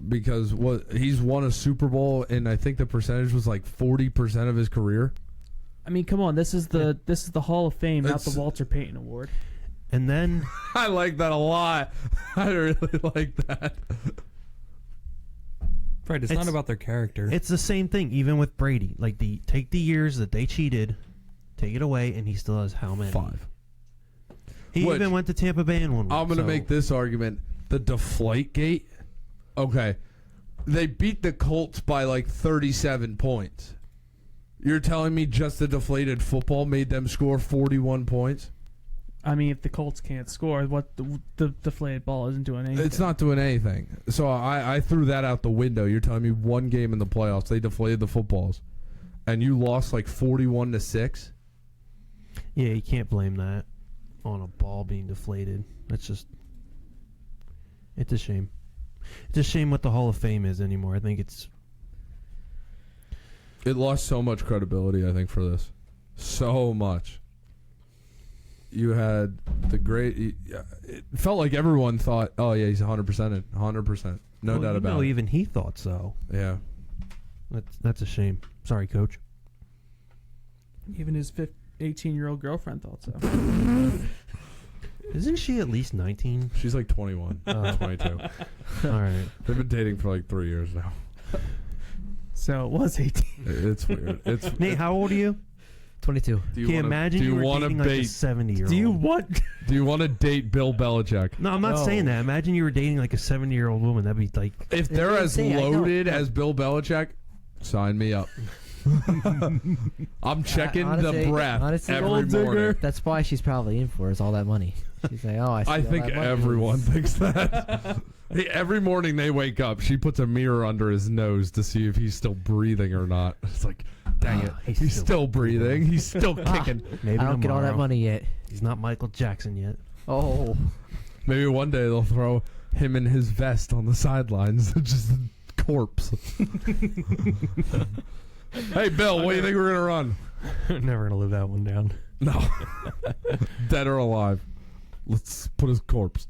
[SPEAKER 1] Because he's won a Super Bowl, and I think the percentage was like 40% of his career.
[SPEAKER 4] I mean, come on. This is the Hall of Fame, not the
[SPEAKER 1] It's-
[SPEAKER 4] Walter Payton Award.
[SPEAKER 2] And then
[SPEAKER 1] I like that a lot. I really like that.
[SPEAKER 5] Right, it's not about their character.
[SPEAKER 2] it's the same thing, even with Brady. Like, take the years that they cheated, take it away, and he still has how many?
[SPEAKER 1] 5.
[SPEAKER 2] He
[SPEAKER 1] Which-
[SPEAKER 2] even went to Tampa Bay and won one.
[SPEAKER 1] I'm going to make this argument. The Deflategate, okay, they beat the Colts by like 37 points. You're telling me just the deflated football made them score 41 points?
[SPEAKER 4] I mean, if the Colts can't score, what the deflated ball isn't doing anything.
[SPEAKER 1] It's not doing anything. So I threw that out the window. You're telling me one game in the playoffs, they deflated the footballs, and you lost like 41-6?
[SPEAKER 2] Yeah, you can't blame that on a ball being deflated. It's a shame. It's a shame what the Hall of Fame is anymore. I think
[SPEAKER 1] It lost so much credibility, I think, for this. So much. You had the great... It felt like everyone thought, oh, yeah, he's 100% in. 100%. No doubt about it.
[SPEAKER 2] even he thought so.
[SPEAKER 1] Yeah.
[SPEAKER 2] That's a shame. Sorry, Coach.
[SPEAKER 4] Even his 18-year-old girlfriend thought so.
[SPEAKER 2] Isn't she at least 19?
[SPEAKER 1] She's like 21, 22.
[SPEAKER 2] All right.
[SPEAKER 1] They've been dating for like 3 years now.
[SPEAKER 4] So it was 18.
[SPEAKER 1] It's weird. It's
[SPEAKER 2] Nate, how old are you?
[SPEAKER 3] 22.
[SPEAKER 1] Do you
[SPEAKER 2] Can you
[SPEAKER 1] wanna-
[SPEAKER 2] imagine
[SPEAKER 1] do
[SPEAKER 2] you were
[SPEAKER 1] wanna
[SPEAKER 2] dating like a
[SPEAKER 1] bait?
[SPEAKER 2] 70-year-old?
[SPEAKER 4] Do you want?
[SPEAKER 1] Do you want to date Bill Belichick?
[SPEAKER 2] No, I'm not
[SPEAKER 3] No.
[SPEAKER 2] saying that. Imagine you were dating like a 70-year-old woman. That'd be like...
[SPEAKER 1] If they're
[SPEAKER 3] They
[SPEAKER 1] as
[SPEAKER 3] say, I know.
[SPEAKER 1] loaded as Bill Belichick, sign me up. I'm checking
[SPEAKER 3] honestly-
[SPEAKER 1] the breath
[SPEAKER 3] honestly,
[SPEAKER 1] every
[SPEAKER 4] Gold digger.
[SPEAKER 1] morning.
[SPEAKER 3] That's why she's probably in for is all that money. She's like, oh, I see
[SPEAKER 1] I
[SPEAKER 3] all
[SPEAKER 1] think
[SPEAKER 3] that money.
[SPEAKER 1] everyone thinks that. Hey, every morning they wake up, she puts a mirror under his nose to see if he's still breathing or not. It's like, dang it, he's still breathing. He's still kicking.
[SPEAKER 2] Maybe
[SPEAKER 3] I don't get all that
[SPEAKER 2] tomorrow.
[SPEAKER 3] money yet.
[SPEAKER 2] He's not Michael Jackson yet.
[SPEAKER 3] Oh,
[SPEAKER 1] Maybe one day they'll throw him in his vest on the sidelines, just a corpse. Hey, Bill, what do you think we're gonna run?
[SPEAKER 5] Never gonna live that one down.
[SPEAKER 1] No, dead or alive. Let's put his corpse.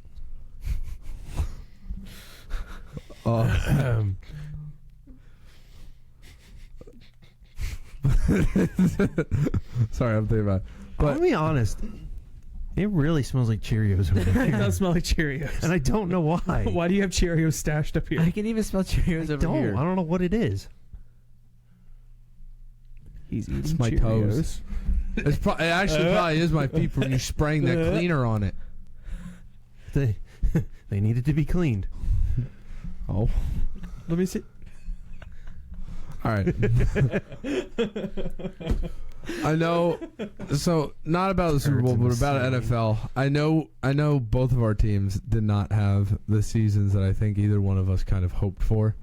[SPEAKER 1] Sorry, I'm thinking about it.
[SPEAKER 2] But I'll be honest. It really smells like Cheerios over
[SPEAKER 4] It
[SPEAKER 2] there.
[SPEAKER 4] does smell like Cheerios.
[SPEAKER 2] And I don't know why.
[SPEAKER 4] Why do you have Cheerios stashed up here?
[SPEAKER 3] I can even smell Cheerios over here.
[SPEAKER 2] I don't know what it is.
[SPEAKER 4] He's eating
[SPEAKER 1] It's my toes. It actually probably is my feet from you spraying that cleaner on it.
[SPEAKER 2] They needed to be cleaned.
[SPEAKER 1] Oh,
[SPEAKER 4] Let me see.
[SPEAKER 1] all right. I know. So not about the Super Bowl, but about NFL. I know both of our teams did not have the seasons that I think either one of us kind of hoped for.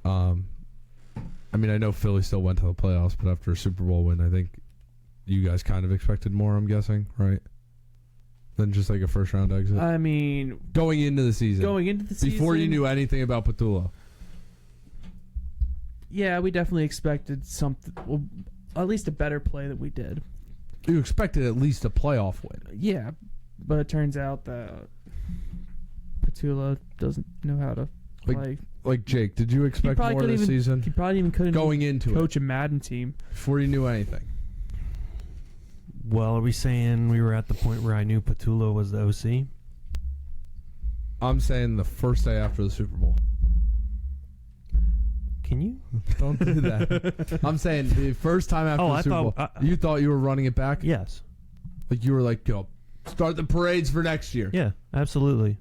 [SPEAKER 1] I mean, I know Philly still went to the playoffs, but after a Super Bowl win, I think you guys kind of expected more. I'm guessing, right? Than just like a first round exit.
[SPEAKER 4] I mean,
[SPEAKER 1] Going into the season, before you knew anything about Petula.
[SPEAKER 4] Yeah, we definitely expected something. Well, at least a better play than we did.
[SPEAKER 1] You expected at least a playoff win.
[SPEAKER 4] Yeah, but it turns out that Petula doesn't know how to play.
[SPEAKER 1] Like Jake, did you expect more
[SPEAKER 4] couldn't
[SPEAKER 1] this
[SPEAKER 4] even-
[SPEAKER 1] season?
[SPEAKER 4] He probably even couldn't
[SPEAKER 1] Going into
[SPEAKER 4] coach a Madden team.
[SPEAKER 1] Before you knew anything.
[SPEAKER 2] Well, are we saying we were at the point where I knew Petula was the OC?
[SPEAKER 1] I'm saying the first day after the Super Bowl.
[SPEAKER 2] Can you?
[SPEAKER 1] Don't do that. I'm saying the first time after the
[SPEAKER 2] I
[SPEAKER 1] Super Bowl,
[SPEAKER 2] thought-
[SPEAKER 1] you thought you were running it back?
[SPEAKER 2] Yes.
[SPEAKER 1] Like you were like, go, start the parades for next year.
[SPEAKER 2] Yeah, absolutely.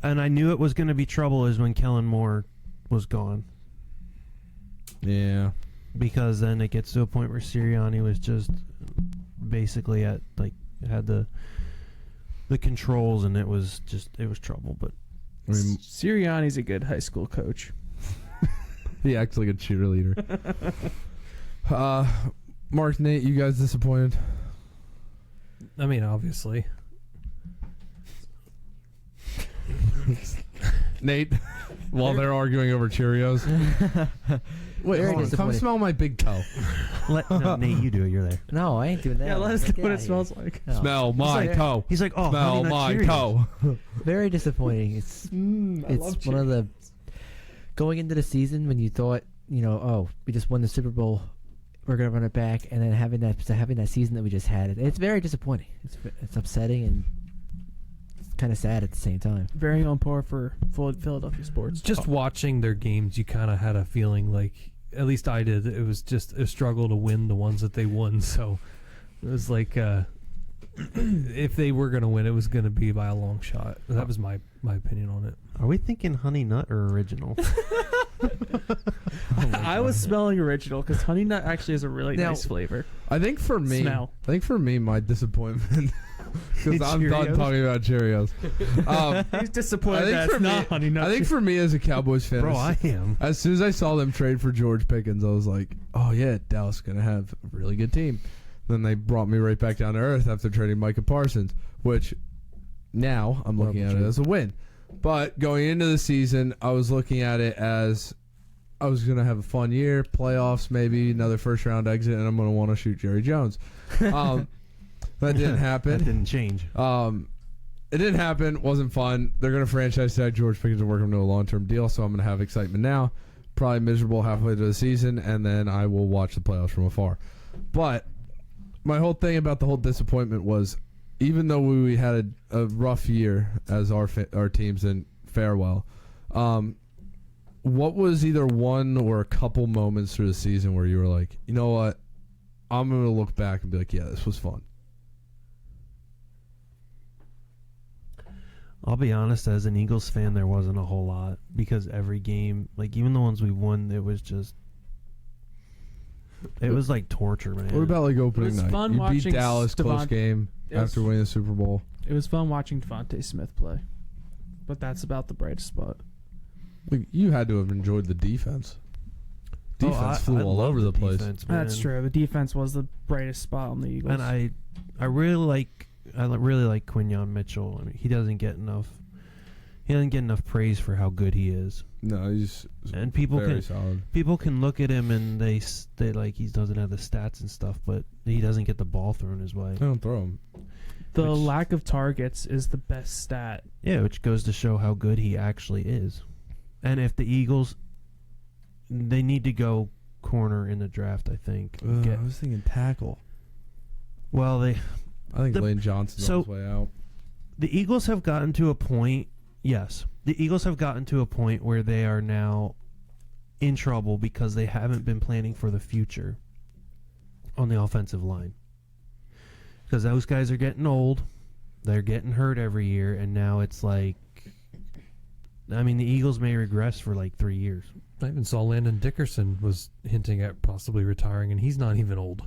[SPEAKER 2] And I knew it was going to be trouble is when Kellen Moore was gone.
[SPEAKER 1] Yeah.
[SPEAKER 2] Because then it gets to a point where Sirianni was just basically had the controls, and it was trouble. But
[SPEAKER 1] I mean,
[SPEAKER 4] Sirianni's a good high school coach.
[SPEAKER 1] he acts like a cheerleader. Mark, Nate, you guys disappointed?
[SPEAKER 5] I mean, obviously.
[SPEAKER 1] Nate, while they're arguing over Cheerios. Wait,
[SPEAKER 3] Very
[SPEAKER 1] hold on. Come
[SPEAKER 3] disappointed.
[SPEAKER 1] smell my big toe.
[SPEAKER 2] no, Nate, you do it. You're there.
[SPEAKER 3] No, I ain't doing that.
[SPEAKER 4] Yeah, let us
[SPEAKER 3] Get
[SPEAKER 4] know what it
[SPEAKER 3] outta here.
[SPEAKER 4] smells like.
[SPEAKER 3] No.
[SPEAKER 1] Smell my
[SPEAKER 3] like-
[SPEAKER 1] toe.
[SPEAKER 2] He's like, oh,
[SPEAKER 1] Smell
[SPEAKER 2] Honey Nut
[SPEAKER 1] my
[SPEAKER 2] Cheerios.
[SPEAKER 1] toe.
[SPEAKER 3] Very disappointing. It's one of the going into the season when you thought, oh, we just won the Super Bowl, we're gonna run it back, and then having that season that we just had, it's very disappointing. It's upsetting and it's kind of sad at the same time.
[SPEAKER 4] Very on par for Philadelphia sports.
[SPEAKER 5] Just watching their games, you kind of had a feeling like, at least I did, it was just a struggle to win the ones that they won. So it was like, if they were going to win, it was going to be by a long shot. That was my opinion on it.
[SPEAKER 2] Are we thinking Honey Nut or original?
[SPEAKER 4] I was smelling original because Honey Nut actually has a really
[SPEAKER 3] Now-
[SPEAKER 4] nice flavor.
[SPEAKER 1] I think for me, my disappointment, because I'm done
[SPEAKER 2] Cheerios?
[SPEAKER 1] talking about Cheerios.
[SPEAKER 4] He's disappointed
[SPEAKER 1] I think
[SPEAKER 4] that
[SPEAKER 1] for
[SPEAKER 4] it's not
[SPEAKER 1] me-
[SPEAKER 4] Honey Nut.
[SPEAKER 1] I think for me as a Cowboys fan,
[SPEAKER 2] Bro, I am.
[SPEAKER 1] as soon as I saw them trade for George Pickens, I was like, oh yeah, Dallas is going to have a really good team. Then they brought me right back down to earth after trading Micah Parsons, which now I'm looking at it as a win. But going into the season, I was looking at it as I was going to have a fun year, playoffs, maybe another first round exit, and I'm going to want to shoot Jerry Jones. That didn't happen.
[SPEAKER 2] That didn't change.
[SPEAKER 1] It didn't happen. Wasn't fun. They're going to franchise tag George Pickens and work him to a long-term deal, so I'm going to have excitement now. Probably miserable halfway through the season, and then I will watch the playoffs from afar. But my whole thing about the whole disappointment was even though we had a rough year as our teams didn't fare well, what was either one or a couple moments through the season where you were like, you know what, I'm going to look back and be like, yeah, this was fun?
[SPEAKER 2] I'll be honest, as an Eagles fan, there wasn't a whole lot because every game, like even the ones we won, it was like torture, man.
[SPEAKER 1] What about like opening night?
[SPEAKER 4] Fun
[SPEAKER 1] You beat Dallas, close game after winning the Super Bowl.
[SPEAKER 4] It was fun watching Devontae Smith play, but that's about the brightest spot.
[SPEAKER 1] Like, you had to have enjoyed the defense. Defense flew all over the place.
[SPEAKER 2] Defense,
[SPEAKER 4] That's true. The defense was the brightest spot on the Eagles.
[SPEAKER 2] And I really like Quinyon Mitchell. I mean, he doesn't get enough praise for how good he is.
[SPEAKER 1] No, he's
[SPEAKER 2] very
[SPEAKER 1] solid.
[SPEAKER 2] People can look at him and they like he doesn't have the stats and stuff, but he doesn't get the ball thrown his way.
[SPEAKER 1] They don't throw him.
[SPEAKER 4] The lack of targets is the best stat.
[SPEAKER 2] Yeah, which goes to show how good he actually is. And if the Eagles, they need to go corner in the draft, I think.
[SPEAKER 1] I was thinking tackle.
[SPEAKER 2] Well,
[SPEAKER 1] I think Lane Johnson's on his way out.
[SPEAKER 2] The Eagles have gotten to a point. Yes, the Eagles have gotten to a point where they are now in trouble because they haven't been planning for the future on the offensive line. Because those guys are getting old, they're getting hurt every year, and now it's like, I mean, the Eagles may regress for like 3 years.
[SPEAKER 5] I even saw Landon Dickerson was hinting at possibly retiring, and he's not even old,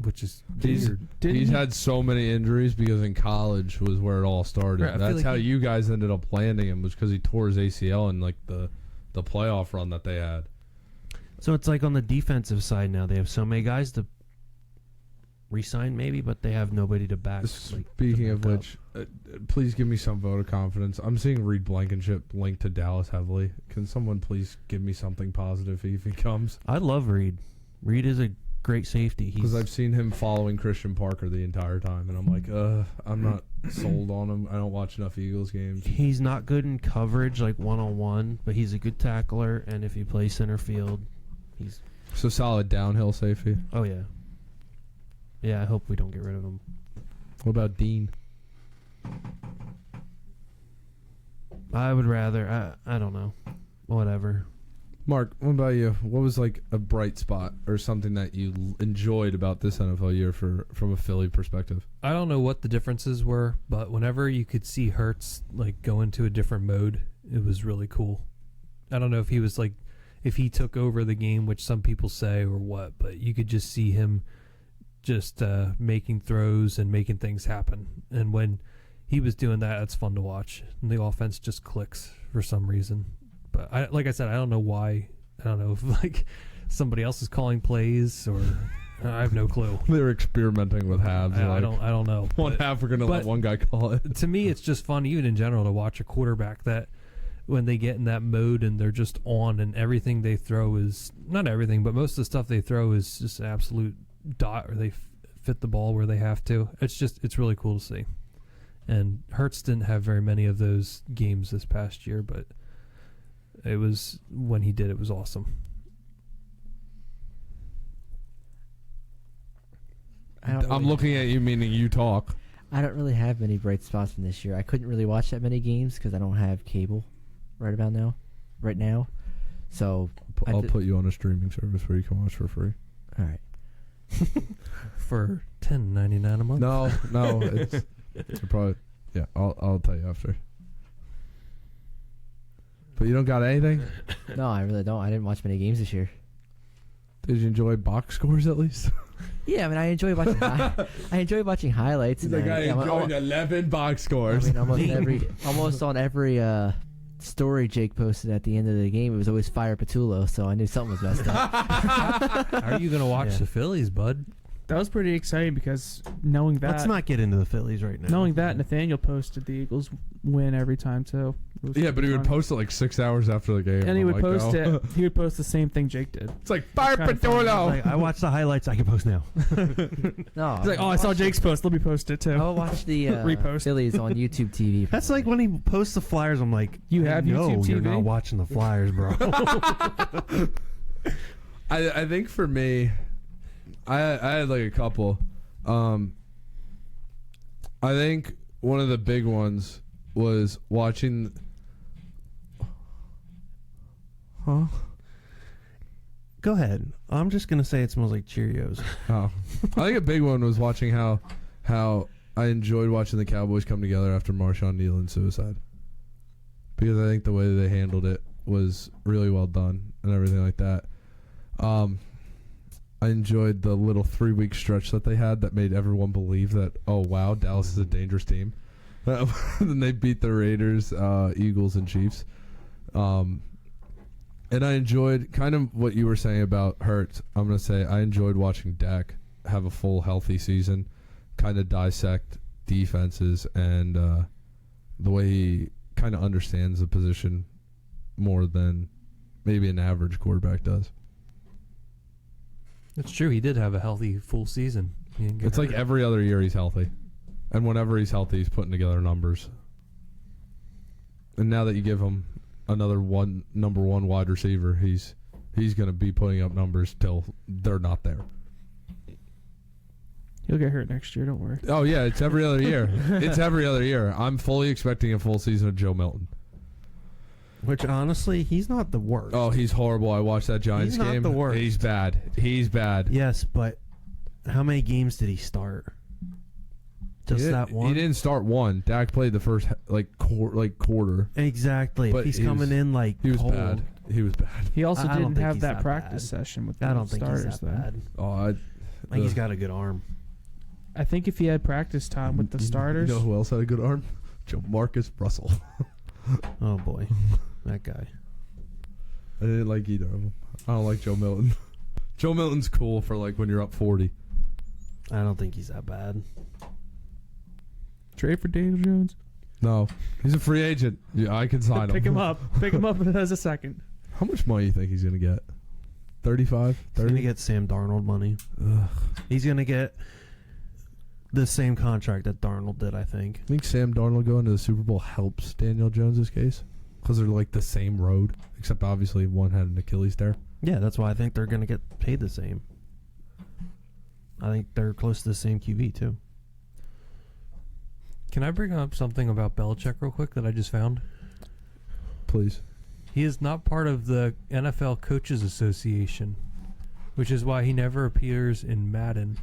[SPEAKER 5] which is weird.
[SPEAKER 1] He's had so many injuries because in college was where it all started.
[SPEAKER 5] Right,
[SPEAKER 1] That's
[SPEAKER 5] like
[SPEAKER 1] how you guys ended up landing him, was because he tore his ACL in like the playoff run that they had.
[SPEAKER 2] So it's like on the defensive side now, they have so many guys to re-sign maybe, but they have nobody to back.
[SPEAKER 1] Speaking of which, please give me some vote of confidence. I'm seeing Reed Blankenship linked to Dallas heavily. Can someone please give me something positive if he comes?
[SPEAKER 2] I love Reed. Reed is a great safety.
[SPEAKER 1] Because I've seen him following Christian Parker the entire time, and I'm like, I'm not sold on him. I don't watch enough Eagles games.
[SPEAKER 2] He's not good in coverage, like one-on-one, but he's a good tackler, and if he plays center field, he's...
[SPEAKER 1] So solid downhill safety.
[SPEAKER 2] Oh, yeah. Yeah, I hope we don't get rid of him.
[SPEAKER 1] What about Dean?
[SPEAKER 2] I would rather... I don't know. Whatever.
[SPEAKER 1] Mark, what about you? What was like a bright spot or something that you enjoyed about this NFL year from a Philly perspective?
[SPEAKER 5] I don't know what the differences were, but whenever you could see Hurts like go into a different mode, it was really cool. I don't know if he was like, if he took over the game, which some people say, or what, but you could just see him just making throws and making things happen. And when he was doing that, it's fun to watch. And the offense just clicks for some reason. But like I said, I don't know why. I don't know if like somebody else is calling plays, or I have no clue.
[SPEAKER 1] They're experimenting with halves.
[SPEAKER 5] I don't know.
[SPEAKER 1] One half we're gonna let one guy call it.
[SPEAKER 5] To me, it's just fun, even in general, to watch a quarterback that when they get in that mode and they're just on, and everything they throw is not everything, but most of the stuff they throw is just an absolute dot, or they fit the ball where they have to. It's really cool to see. And Hurts didn't have very many of those games this past year, but it was, when he did, it was awesome.
[SPEAKER 1] I'm looking at you, meaning you talk.
[SPEAKER 3] I don't really have many bright spots from this year. I couldn't really watch that many games because I don't have cable right now. So
[SPEAKER 1] I'll put you on a streaming service where you can watch for free.
[SPEAKER 3] All right.
[SPEAKER 5] For $10.99 a month.
[SPEAKER 1] No, it's probably, yeah. I'll tell you after. But you don't got anything?
[SPEAKER 3] No, I really don't. I didn't watch many games this year.
[SPEAKER 1] Did you enjoy box scores at least?
[SPEAKER 3] Yeah, I mean, I enjoy watching highlights.
[SPEAKER 1] He's like, I enjoyed 11 box scores.
[SPEAKER 3] I mean, almost on every story Jake posted at the end of the game, it was always fire Patullo, so I knew something was messed up.
[SPEAKER 5] How are you going to watch the Phillies, bud?
[SPEAKER 4] That was pretty exciting because knowing that...
[SPEAKER 2] Let's not get into the Phillies right now.
[SPEAKER 4] Knowing that, Nathaniel posted the Eagles win every time, too.
[SPEAKER 1] Yeah, but he would post it like 6 hours after the game.
[SPEAKER 4] And he would post it. He would post the same thing Jake did.
[SPEAKER 1] It's like, fire Patullo!
[SPEAKER 2] I watched the highlights. I can post now.
[SPEAKER 3] No,
[SPEAKER 4] he's like, I saw Jake's post. Let me post it, too.
[SPEAKER 3] I'll watch the
[SPEAKER 4] repost.
[SPEAKER 3] Phillies on YouTube TV.
[SPEAKER 2] That's like when he posts the Flyers, I'm like,
[SPEAKER 4] you have YouTube TV?
[SPEAKER 2] You're not watching the Flyers, bro.
[SPEAKER 1] I think for me, I had like a couple. I think one of the big ones was watching. Huh?
[SPEAKER 2] Go ahead. I'm just gonna say it smells like Cheerios.
[SPEAKER 1] Oh, I think a big one was watching how I enjoyed watching the Cowboys come together after Marshawn Nealon's suicide, because I think the way that they handled it was really well done and everything like that. I enjoyed the little 3-week stretch that they had that made everyone believe that, oh wow, Dallas is a dangerous team. Then they beat the Raiders, Eagles, and Chiefs. And I enjoyed kind of what you were saying about Hurts. I'm going to say I enjoyed watching Dak have a full, healthy season, kind of dissect defenses and the way he kind of understands the position more than maybe an average quarterback does.
[SPEAKER 5] It's true. He did have a healthy full season.
[SPEAKER 1] It's like every other year he's healthy. And whenever he's healthy, he's putting together numbers. And now that you give him another number one wide receiver, he's going to be putting up numbers till they're not there.
[SPEAKER 4] He'll get hurt next year, don't worry.
[SPEAKER 1] Oh, yeah, it's every other year. It's every other year. I'm fully expecting a full season of Joe Milton.
[SPEAKER 2] Which, honestly, he's not the worst.
[SPEAKER 1] Oh, he's horrible. I watched that Giants game.
[SPEAKER 2] He's not the worst.
[SPEAKER 1] He's bad. He's bad.
[SPEAKER 2] Yes, but how many games did he start? Just that one?
[SPEAKER 1] He didn't start one. Dak played the first quarter.
[SPEAKER 2] Exactly.
[SPEAKER 1] But
[SPEAKER 2] if he's coming in like
[SPEAKER 1] he was
[SPEAKER 2] cold.
[SPEAKER 1] bad. He was bad.
[SPEAKER 4] He also
[SPEAKER 2] I don't
[SPEAKER 4] didn't
[SPEAKER 2] think
[SPEAKER 4] have
[SPEAKER 2] he's
[SPEAKER 4] that
[SPEAKER 2] that
[SPEAKER 4] practice
[SPEAKER 2] bad.
[SPEAKER 4] session with
[SPEAKER 2] I
[SPEAKER 4] the
[SPEAKER 2] don't think
[SPEAKER 4] starters,
[SPEAKER 2] he's that
[SPEAKER 4] though.
[SPEAKER 2] bad.
[SPEAKER 1] Oh,
[SPEAKER 2] I think he's got a good arm.
[SPEAKER 4] I think if he had practice time with the starters,
[SPEAKER 1] You know who else had a good arm? Joe Marcus Russell.
[SPEAKER 2] Oh boy, that guy.
[SPEAKER 1] I didn't like either of them. I don't like Joe Milton. Joe Milton's cool for like when you're up 40.
[SPEAKER 2] I don't think he's that bad.
[SPEAKER 4] trade for Daniel Jones.
[SPEAKER 1] No, he's a free agent. Yeah, I can sign him.
[SPEAKER 4] Pick him up. Pick him up as a second.
[SPEAKER 1] How much money do you think he's going to get? 35?
[SPEAKER 2] He's
[SPEAKER 1] 30?
[SPEAKER 2] gonna get Sam Darnold money.
[SPEAKER 1] Ugh.
[SPEAKER 2] He's gonna get the same contract that Darnold did, I think.
[SPEAKER 1] I think Sam Darnold going to the Super Bowl helps Daniel Jones' case because they're like the same road, except obviously one had an Achilles tear.
[SPEAKER 2] Yeah, that's why I think they're gonna get paid the same. I think they're close to the same QB too.
[SPEAKER 5] Can I bring up something about Belichick real quick that I just found?
[SPEAKER 1] Please.
[SPEAKER 5] He is not part of the NFL Coaches Association, which is why he never appears in Madden.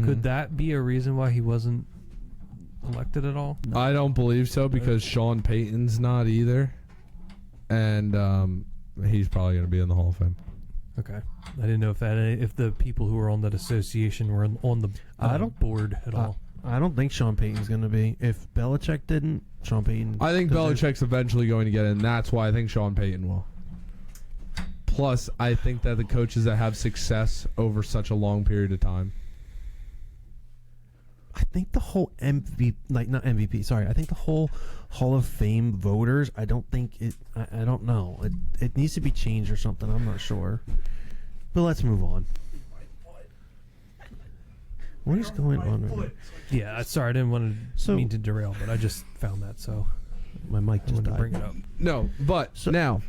[SPEAKER 5] Could that be a reason why he wasn't elected at all?
[SPEAKER 1] I don't believe so because Sean Payton's not either. And he's probably going to be in the Hall of Fame.
[SPEAKER 5] Okay. I didn't know if the people who were on that association were on the board at all.
[SPEAKER 2] I don't think Sean Payton's going to be. If Belichick didn't, Sean Payton.
[SPEAKER 1] I think
[SPEAKER 2] deserves-
[SPEAKER 1] Belichick's eventually going to get in. That's why I think Sean Payton will. Plus, I think that the coaches that have success over such a long period of time.
[SPEAKER 2] I think the whole MVP, not MVP, sorry. I think the whole Hall of Fame voters, I don't think it, I don't know. It needs to be changed or something. I'm not sure. But let's move on. What is going on right now?
[SPEAKER 5] Yeah, sorry, I didn't want to
[SPEAKER 2] So-
[SPEAKER 5] mean to derail, but I just found that, so
[SPEAKER 2] My mic
[SPEAKER 5] I
[SPEAKER 2] just
[SPEAKER 5] wanted to
[SPEAKER 2] died.
[SPEAKER 5] bring it up.
[SPEAKER 1] No, but now.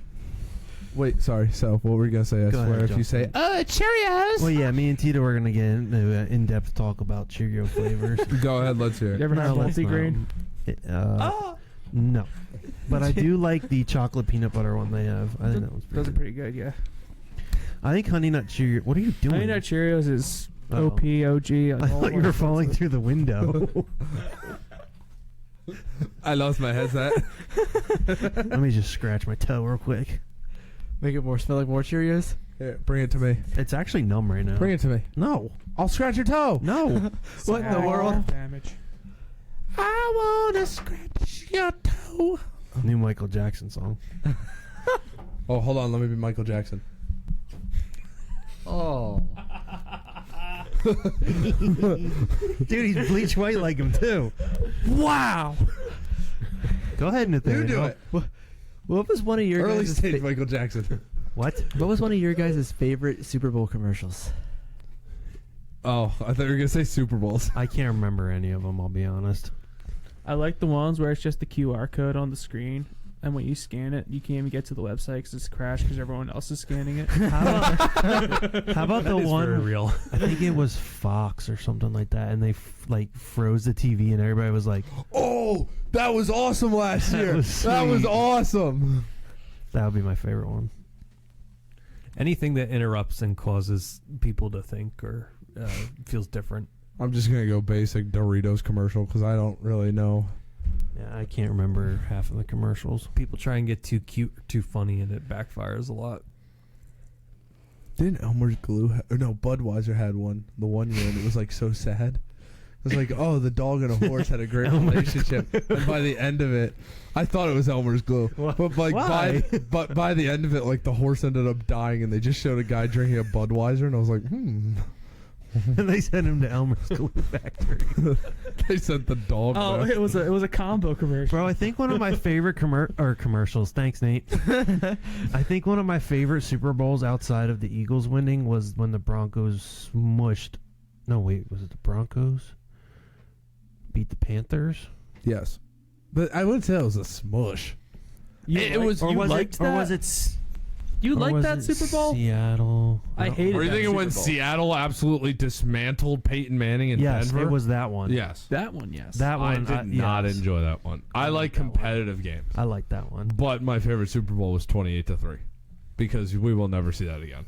[SPEAKER 1] Wait, sorry. So, what were you going to say? I
[SPEAKER 2] Go
[SPEAKER 1] swear
[SPEAKER 2] ahead,
[SPEAKER 1] if you say,
[SPEAKER 2] Justin.
[SPEAKER 1] Cheerios.
[SPEAKER 2] Well, yeah, me and Tito are going to get into an in-depth talk about Cheerio flavors.
[SPEAKER 1] Go ahead, let's hear
[SPEAKER 4] You
[SPEAKER 1] it.
[SPEAKER 4] ever had
[SPEAKER 2] let's not.
[SPEAKER 4] multigrain?
[SPEAKER 2] No. But I do like the chocolate peanut butter one they have. I think that one's
[SPEAKER 4] Those
[SPEAKER 2] pretty
[SPEAKER 4] are
[SPEAKER 2] good.
[SPEAKER 4] pretty good, yeah.
[SPEAKER 2] I think Honey Nut Cheerio. What are you doing?
[SPEAKER 4] Honey Nut Cheerios is
[SPEAKER 2] Uh-oh.
[SPEAKER 4] OP, OG.
[SPEAKER 2] I thought you were falling through the window.
[SPEAKER 1] I lost my headset.
[SPEAKER 2] Let me just scratch my toe real quick.
[SPEAKER 3] Make it smell like more Cheerios.
[SPEAKER 1] Here, bring it to me.
[SPEAKER 2] It's actually numb right now.
[SPEAKER 1] Bring it to me.
[SPEAKER 2] No.
[SPEAKER 1] I'll scratch your toe.
[SPEAKER 2] No.
[SPEAKER 3] What in the world?
[SPEAKER 4] Damage.
[SPEAKER 1] I want to scratch your toe.
[SPEAKER 2] New Michael Jackson song.
[SPEAKER 1] Oh, hold on. Let me be Michael Jackson.
[SPEAKER 3] Oh.
[SPEAKER 2] Dude, he's bleach white like him, too.
[SPEAKER 1] Wow.
[SPEAKER 2] Go ahead, Nathaniel.
[SPEAKER 1] You do it.
[SPEAKER 3] What was one of your
[SPEAKER 1] Early
[SPEAKER 3] guys'
[SPEAKER 1] stage Michael Jackson.
[SPEAKER 2] What?
[SPEAKER 3] What was one of your guys' favorite Super Bowl commercials?
[SPEAKER 1] Oh, I thought you were going to say Super Bowls.
[SPEAKER 2] I can't remember any of them, I'll be honest.
[SPEAKER 4] I like the ones where it's just the QR code on the screen and when you scan it, you can't even get to the website because it's crashed because everyone else is scanning it.
[SPEAKER 2] How about the
[SPEAKER 5] That is
[SPEAKER 2] one?
[SPEAKER 5] very real.
[SPEAKER 2] I think it was Fox or something like that, and they froze the TV, and everybody was like,
[SPEAKER 1] Oh, that was awesome last year. That was
[SPEAKER 2] sweet.
[SPEAKER 1] awesome.
[SPEAKER 2] "That would be my favorite one."
[SPEAKER 5] Anything that interrupts and causes people to think or feels different.
[SPEAKER 1] I'm just going to go basic Doritos commercial because I don't really know.
[SPEAKER 2] Yeah, I can't remember half of the commercials.
[SPEAKER 5] People try and get too cute or too funny, and it backfires a lot.
[SPEAKER 1] Didn't Elmer's Glue no, Budweiser had one the one year, and it was like so sad. It was like, oh, the dog and a horse had a great relationship, and by the end of it, I thought it was Elmer's Glue, but like by the end of it, like the horse ended up dying, and they just showed a guy drinking a Budweiser, and I was like,
[SPEAKER 2] And they sent him to Elmer's Glue Factory.
[SPEAKER 1] They sent the dog.
[SPEAKER 4] Oh,
[SPEAKER 1] back.
[SPEAKER 4] it was a combo commercial.
[SPEAKER 2] Bro, I think one of my favorite commercials. Thanks, Nate. I think one of my favorite Super Bowls outside of the Eagles winning was when the Broncos smushed. No, wait, was it the Broncos beat the Panthers?
[SPEAKER 1] Yes, but I wouldn't say it was a smush.
[SPEAKER 4] You
[SPEAKER 2] Was it?
[SPEAKER 4] You
[SPEAKER 2] or
[SPEAKER 4] liked
[SPEAKER 2] was
[SPEAKER 4] that
[SPEAKER 2] it
[SPEAKER 4] Super Bowl?
[SPEAKER 2] Seattle.
[SPEAKER 4] I
[SPEAKER 2] don't-
[SPEAKER 4] hated
[SPEAKER 1] Were you
[SPEAKER 4] that
[SPEAKER 1] thinking
[SPEAKER 4] Super
[SPEAKER 1] when
[SPEAKER 4] Bowl.
[SPEAKER 1] Seattle absolutely dismantled Peyton Manning in
[SPEAKER 2] Yes,
[SPEAKER 1] Denver?
[SPEAKER 2] it was that one.
[SPEAKER 1] Yes,
[SPEAKER 4] That one, yes.
[SPEAKER 2] That
[SPEAKER 1] I
[SPEAKER 2] one.
[SPEAKER 1] did not
[SPEAKER 2] yes.
[SPEAKER 1] enjoy that one. I like
[SPEAKER 2] that one.
[SPEAKER 1] competitive games,
[SPEAKER 2] I like that one.
[SPEAKER 1] but my favorite Super Bowl was 28-3 because we will never see that again.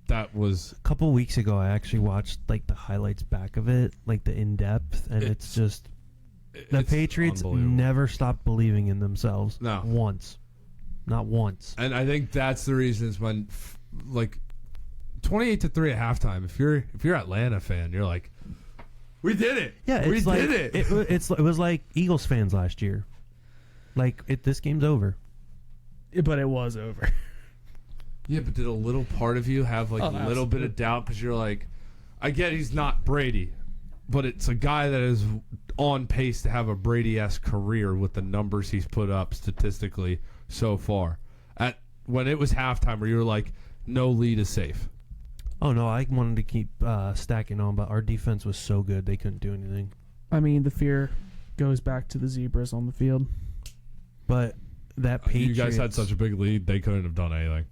[SPEAKER 1] That was
[SPEAKER 2] A couple weeks ago, I actually watched like the highlights back of it, like the in depth, and it's just the
[SPEAKER 1] it's
[SPEAKER 2] Patriots
[SPEAKER 1] unbelievable.
[SPEAKER 2] never stopped believing in themselves.
[SPEAKER 1] No.
[SPEAKER 2] Once. Not once.
[SPEAKER 1] And I think that's the reasons when, like, 28-3 at halftime. If you're Atlanta fan, you're like, we did it.
[SPEAKER 2] Yeah,
[SPEAKER 1] we
[SPEAKER 2] it's
[SPEAKER 1] did
[SPEAKER 2] like,
[SPEAKER 1] it.
[SPEAKER 2] It was like Eagles fans last year. Like this game's over.
[SPEAKER 4] But it was over.
[SPEAKER 1] Yeah, but did a little part of you have like
[SPEAKER 4] Oh,
[SPEAKER 1] a little bit
[SPEAKER 4] absolutely.
[SPEAKER 1] of doubt because you're like, I get he's not Brady, but it's a guy that is on pace to have a Brady-esque career with the numbers he's put up statistically so far. When it was halftime, where you were like, no lead is safe.
[SPEAKER 2] Oh no, I wanted to keep stacking on, but our defense was so good they couldn't do anything.
[SPEAKER 4] I mean, the fear goes back to the zebras on the field.
[SPEAKER 2] But that
[SPEAKER 1] You
[SPEAKER 2] Patriots,
[SPEAKER 1] guys had such a big lead, they couldn't have done anything.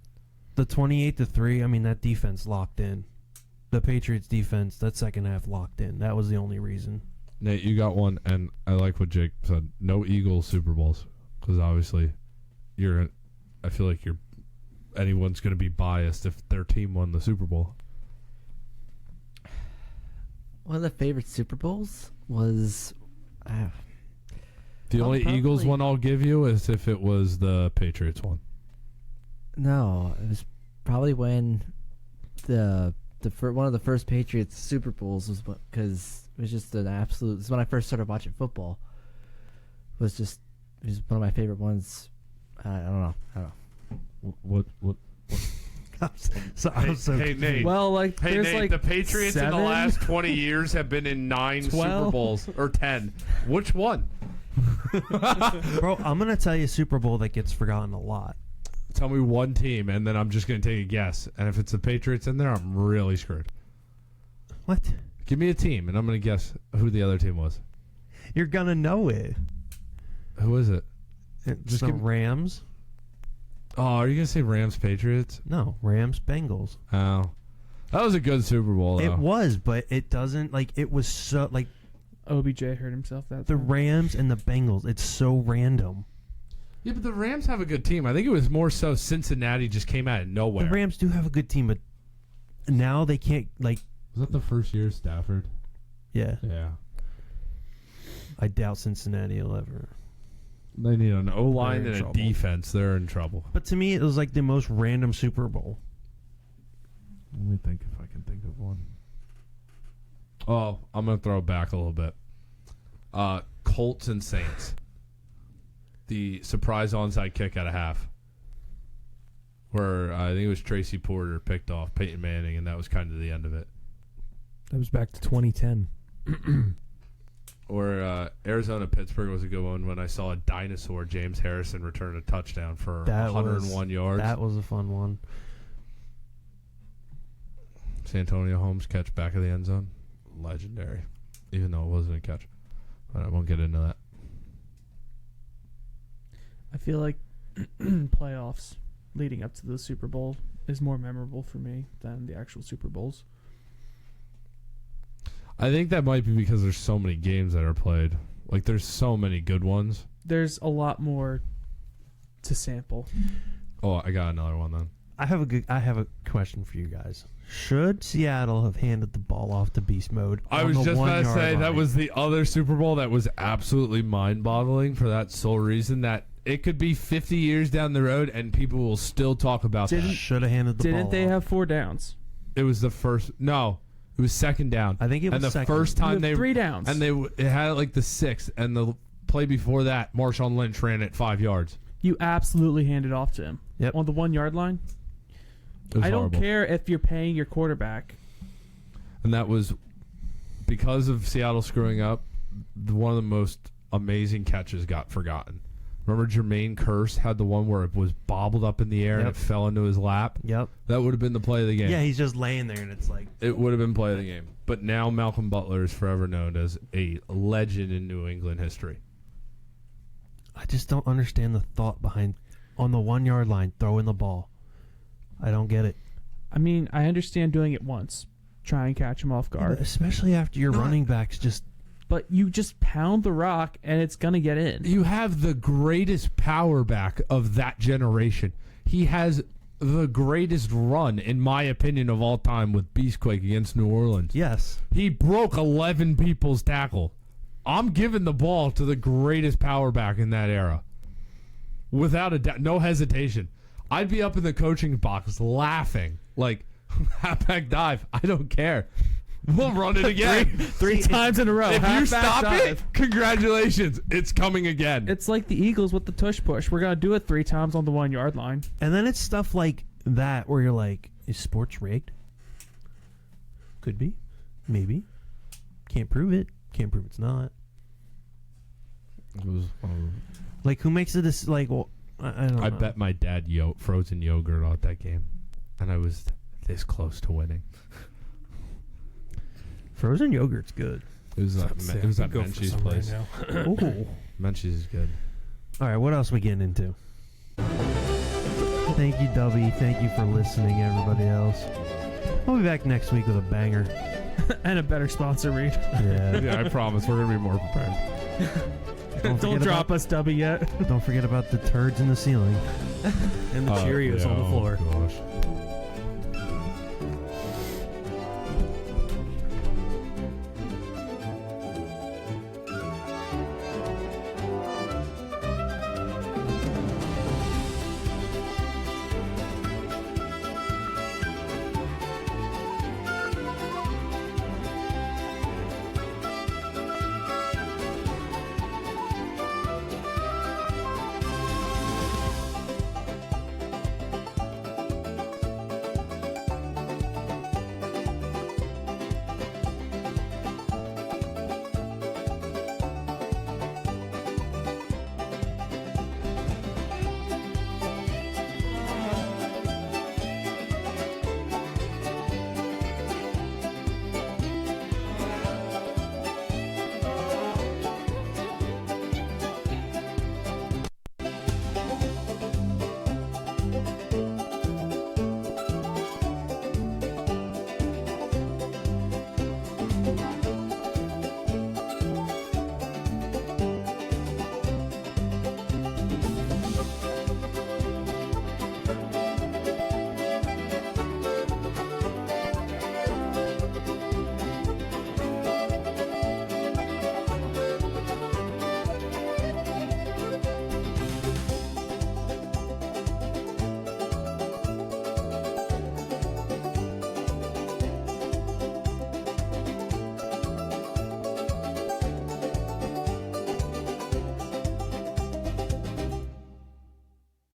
[SPEAKER 2] the 28-3. I mean, that defense locked in. The Patriots defense, that second half locked in. That was the only reason.
[SPEAKER 1] Nate, you got one, and I like what Jake said. No Eagles Super Bowls, because obviously, I feel like anyone's going to be biased if their team won the Super Bowl.
[SPEAKER 3] One of the favorite Super Bowls was.
[SPEAKER 1] The
[SPEAKER 3] I'll
[SPEAKER 1] only
[SPEAKER 3] probably-
[SPEAKER 1] Eagles one I'll give you is if it was the Patriots one.
[SPEAKER 3] No, it was probably when one of the first Patriots Super Bowls was because it was just an absolute. This is when I first started watching football. It was one of my favorite ones. I don't know.
[SPEAKER 1] What?
[SPEAKER 2] Hey,
[SPEAKER 1] Nate.
[SPEAKER 4] Well, like
[SPEAKER 1] Hey,
[SPEAKER 4] there's
[SPEAKER 1] Nate,
[SPEAKER 4] like
[SPEAKER 1] the Patriots in the
[SPEAKER 4] 7?
[SPEAKER 1] last 20 years have been in 9 Super
[SPEAKER 4] 12?
[SPEAKER 1] Bowls, or 10. Which one?
[SPEAKER 2] Bro, I'm going to tell you a Super Bowl that gets forgotten a lot.
[SPEAKER 1] Tell me one team, and then I'm just going to take a guess. And if it's the Patriots in there, I'm really screwed.
[SPEAKER 2] What?
[SPEAKER 1] Give me a team, and I'm going to guess who the other team was.
[SPEAKER 2] You're going to know it.
[SPEAKER 1] Who is it?
[SPEAKER 2] It's
[SPEAKER 1] Just
[SPEAKER 2] the
[SPEAKER 1] give-
[SPEAKER 2] Rams.
[SPEAKER 1] Oh, are you going to say Rams Patriots?
[SPEAKER 2] No, Rams Bengals.
[SPEAKER 1] Oh. That was a good Super Bowl, though.
[SPEAKER 2] It was, but it doesn't, like, it was so, like,
[SPEAKER 4] OBJ hurt himself that
[SPEAKER 2] the
[SPEAKER 4] time.
[SPEAKER 2] Rams and the Bengals. It's so random.
[SPEAKER 1] Yeah, but the Rams have a good team. I think it was more so Cincinnati just came out of nowhere.
[SPEAKER 2] The Rams do have a good team, but now they can't, like,
[SPEAKER 1] Was that the first year of Stafford?
[SPEAKER 2] yeah.
[SPEAKER 1] Yeah.
[SPEAKER 2] I doubt Cincinnati will ever.
[SPEAKER 1] They need an O-line
[SPEAKER 2] They're in
[SPEAKER 1] and a
[SPEAKER 2] trouble.
[SPEAKER 1] defense. They're in trouble.
[SPEAKER 2] But to me, it was like the most random Super Bowl.
[SPEAKER 1] Let me think if I can think of one. Oh, I'm going to throw it back a little bit. Colts and Saints. The surprise onside kick at a half. Where I think it was Tracy Porter picked off Peyton Manning, and that was kind of the end of it.
[SPEAKER 5] That was back to 2010.
[SPEAKER 1] Or Arizona-Pittsburgh was a good one when I saw a dinosaur, James Harrison, return a touchdown for 101 yards.
[SPEAKER 2] That was a fun one.
[SPEAKER 1] Santonio Holmes catch back of the end zone. Legendary. Even though it wasn't a catch. But I won't get into that.
[SPEAKER 4] I feel like playoffs leading up to the Super Bowl is more memorable for me than the actual Super Bowls.
[SPEAKER 1] I think that might be because there's so many games that are played. Like, there's so many good ones.
[SPEAKER 4] There's a lot more to sample.
[SPEAKER 1] Oh, I got another one then.
[SPEAKER 2] I have a question for you guys. Should Seattle have handed the ball off to Beast Mode?
[SPEAKER 1] I was just about to say that was the other Super Bowl that was absolutely mind-boggling for that sole reason that it could be 50 years down the road and people will still talk about that.
[SPEAKER 2] Should have handed the ball
[SPEAKER 4] Didn't they
[SPEAKER 2] off.
[SPEAKER 4] have 4 downs?
[SPEAKER 1] It was the first. No, it was second down.
[SPEAKER 2] I think it was
[SPEAKER 1] and the
[SPEAKER 2] second.
[SPEAKER 1] first time they
[SPEAKER 4] 3 downs.
[SPEAKER 1] and it had it like the 6th, and the play before that, Marshawn Lynch ran it 5 yards.
[SPEAKER 4] You absolutely handed off to him.
[SPEAKER 2] Yep.
[SPEAKER 4] On the 1 yard line.
[SPEAKER 1] It was
[SPEAKER 4] I don't
[SPEAKER 1] horrible.
[SPEAKER 4] care if you're paying your quarterback.
[SPEAKER 1] And that was because of Seattle screwing up. One of the most amazing catches got forgotten. Remember Jermaine Kearse had the one where it was bobbled up in the air and it fell into his lap?
[SPEAKER 2] Yep.
[SPEAKER 1] That would have been the play of the game.
[SPEAKER 2] Yeah, he's just laying there, and it's like...
[SPEAKER 1] It would have been play of the game. But now Malcolm Butler is forever known as a legend in New England history.
[SPEAKER 2] I just don't understand the thought behind, on the 1 yard line, throwing the ball. I don't get it.
[SPEAKER 4] I mean, I understand doing it once. Try and catch him off
[SPEAKER 2] Yeah,
[SPEAKER 4] guard.
[SPEAKER 2] but especially after your running backs just...
[SPEAKER 4] But you just pound the rock, and it's going to get in.
[SPEAKER 1] You have the greatest power back of that generation. He has the greatest run, in my opinion, of all time with Beastquake against New Orleans.
[SPEAKER 2] Yes.
[SPEAKER 1] He broke 11 people's tackle. I'm giving the ball to the greatest power back in that era. Without a doubt, no hesitation. I'd be up in the coaching box laughing. Like, halfback dive. I don't care. We'll run it again.
[SPEAKER 4] Three times in a row.
[SPEAKER 1] If you
[SPEAKER 4] Halfback
[SPEAKER 1] stop
[SPEAKER 4] dive.
[SPEAKER 1] it, congratulations. It's coming again.
[SPEAKER 4] It's like the Eagles with the tush push. We're going to do it 3 times on the 1 yard line.
[SPEAKER 2] And then it's stuff like that where you're like, is sports rigged? Could be. Maybe. Can't prove it. Can't prove it's not.
[SPEAKER 1] It was,
[SPEAKER 2] Like, who makes it like, well, I don't know.
[SPEAKER 1] I bet my dad frozen yogurt on that game, and I was this close to winning.
[SPEAKER 2] Frozen yogurt's good.
[SPEAKER 1] It was at Menchie's place.
[SPEAKER 5] Right
[SPEAKER 2] Ooh.
[SPEAKER 1] Menchie's is good.
[SPEAKER 2] All right, what else are we getting into? Thank you, Dubby. Thank you for listening, everybody else. I'll be back next week with a banger.
[SPEAKER 4] And a better sponsor read.
[SPEAKER 2] Yeah.
[SPEAKER 1] Yeah, I promise we're gonna be more prepared.
[SPEAKER 4] Don't drop us, Dubby, yet.
[SPEAKER 2] Don't forget about the turds in the ceiling.
[SPEAKER 5] And the Cheerios on the floor.
[SPEAKER 1] Oh, gosh.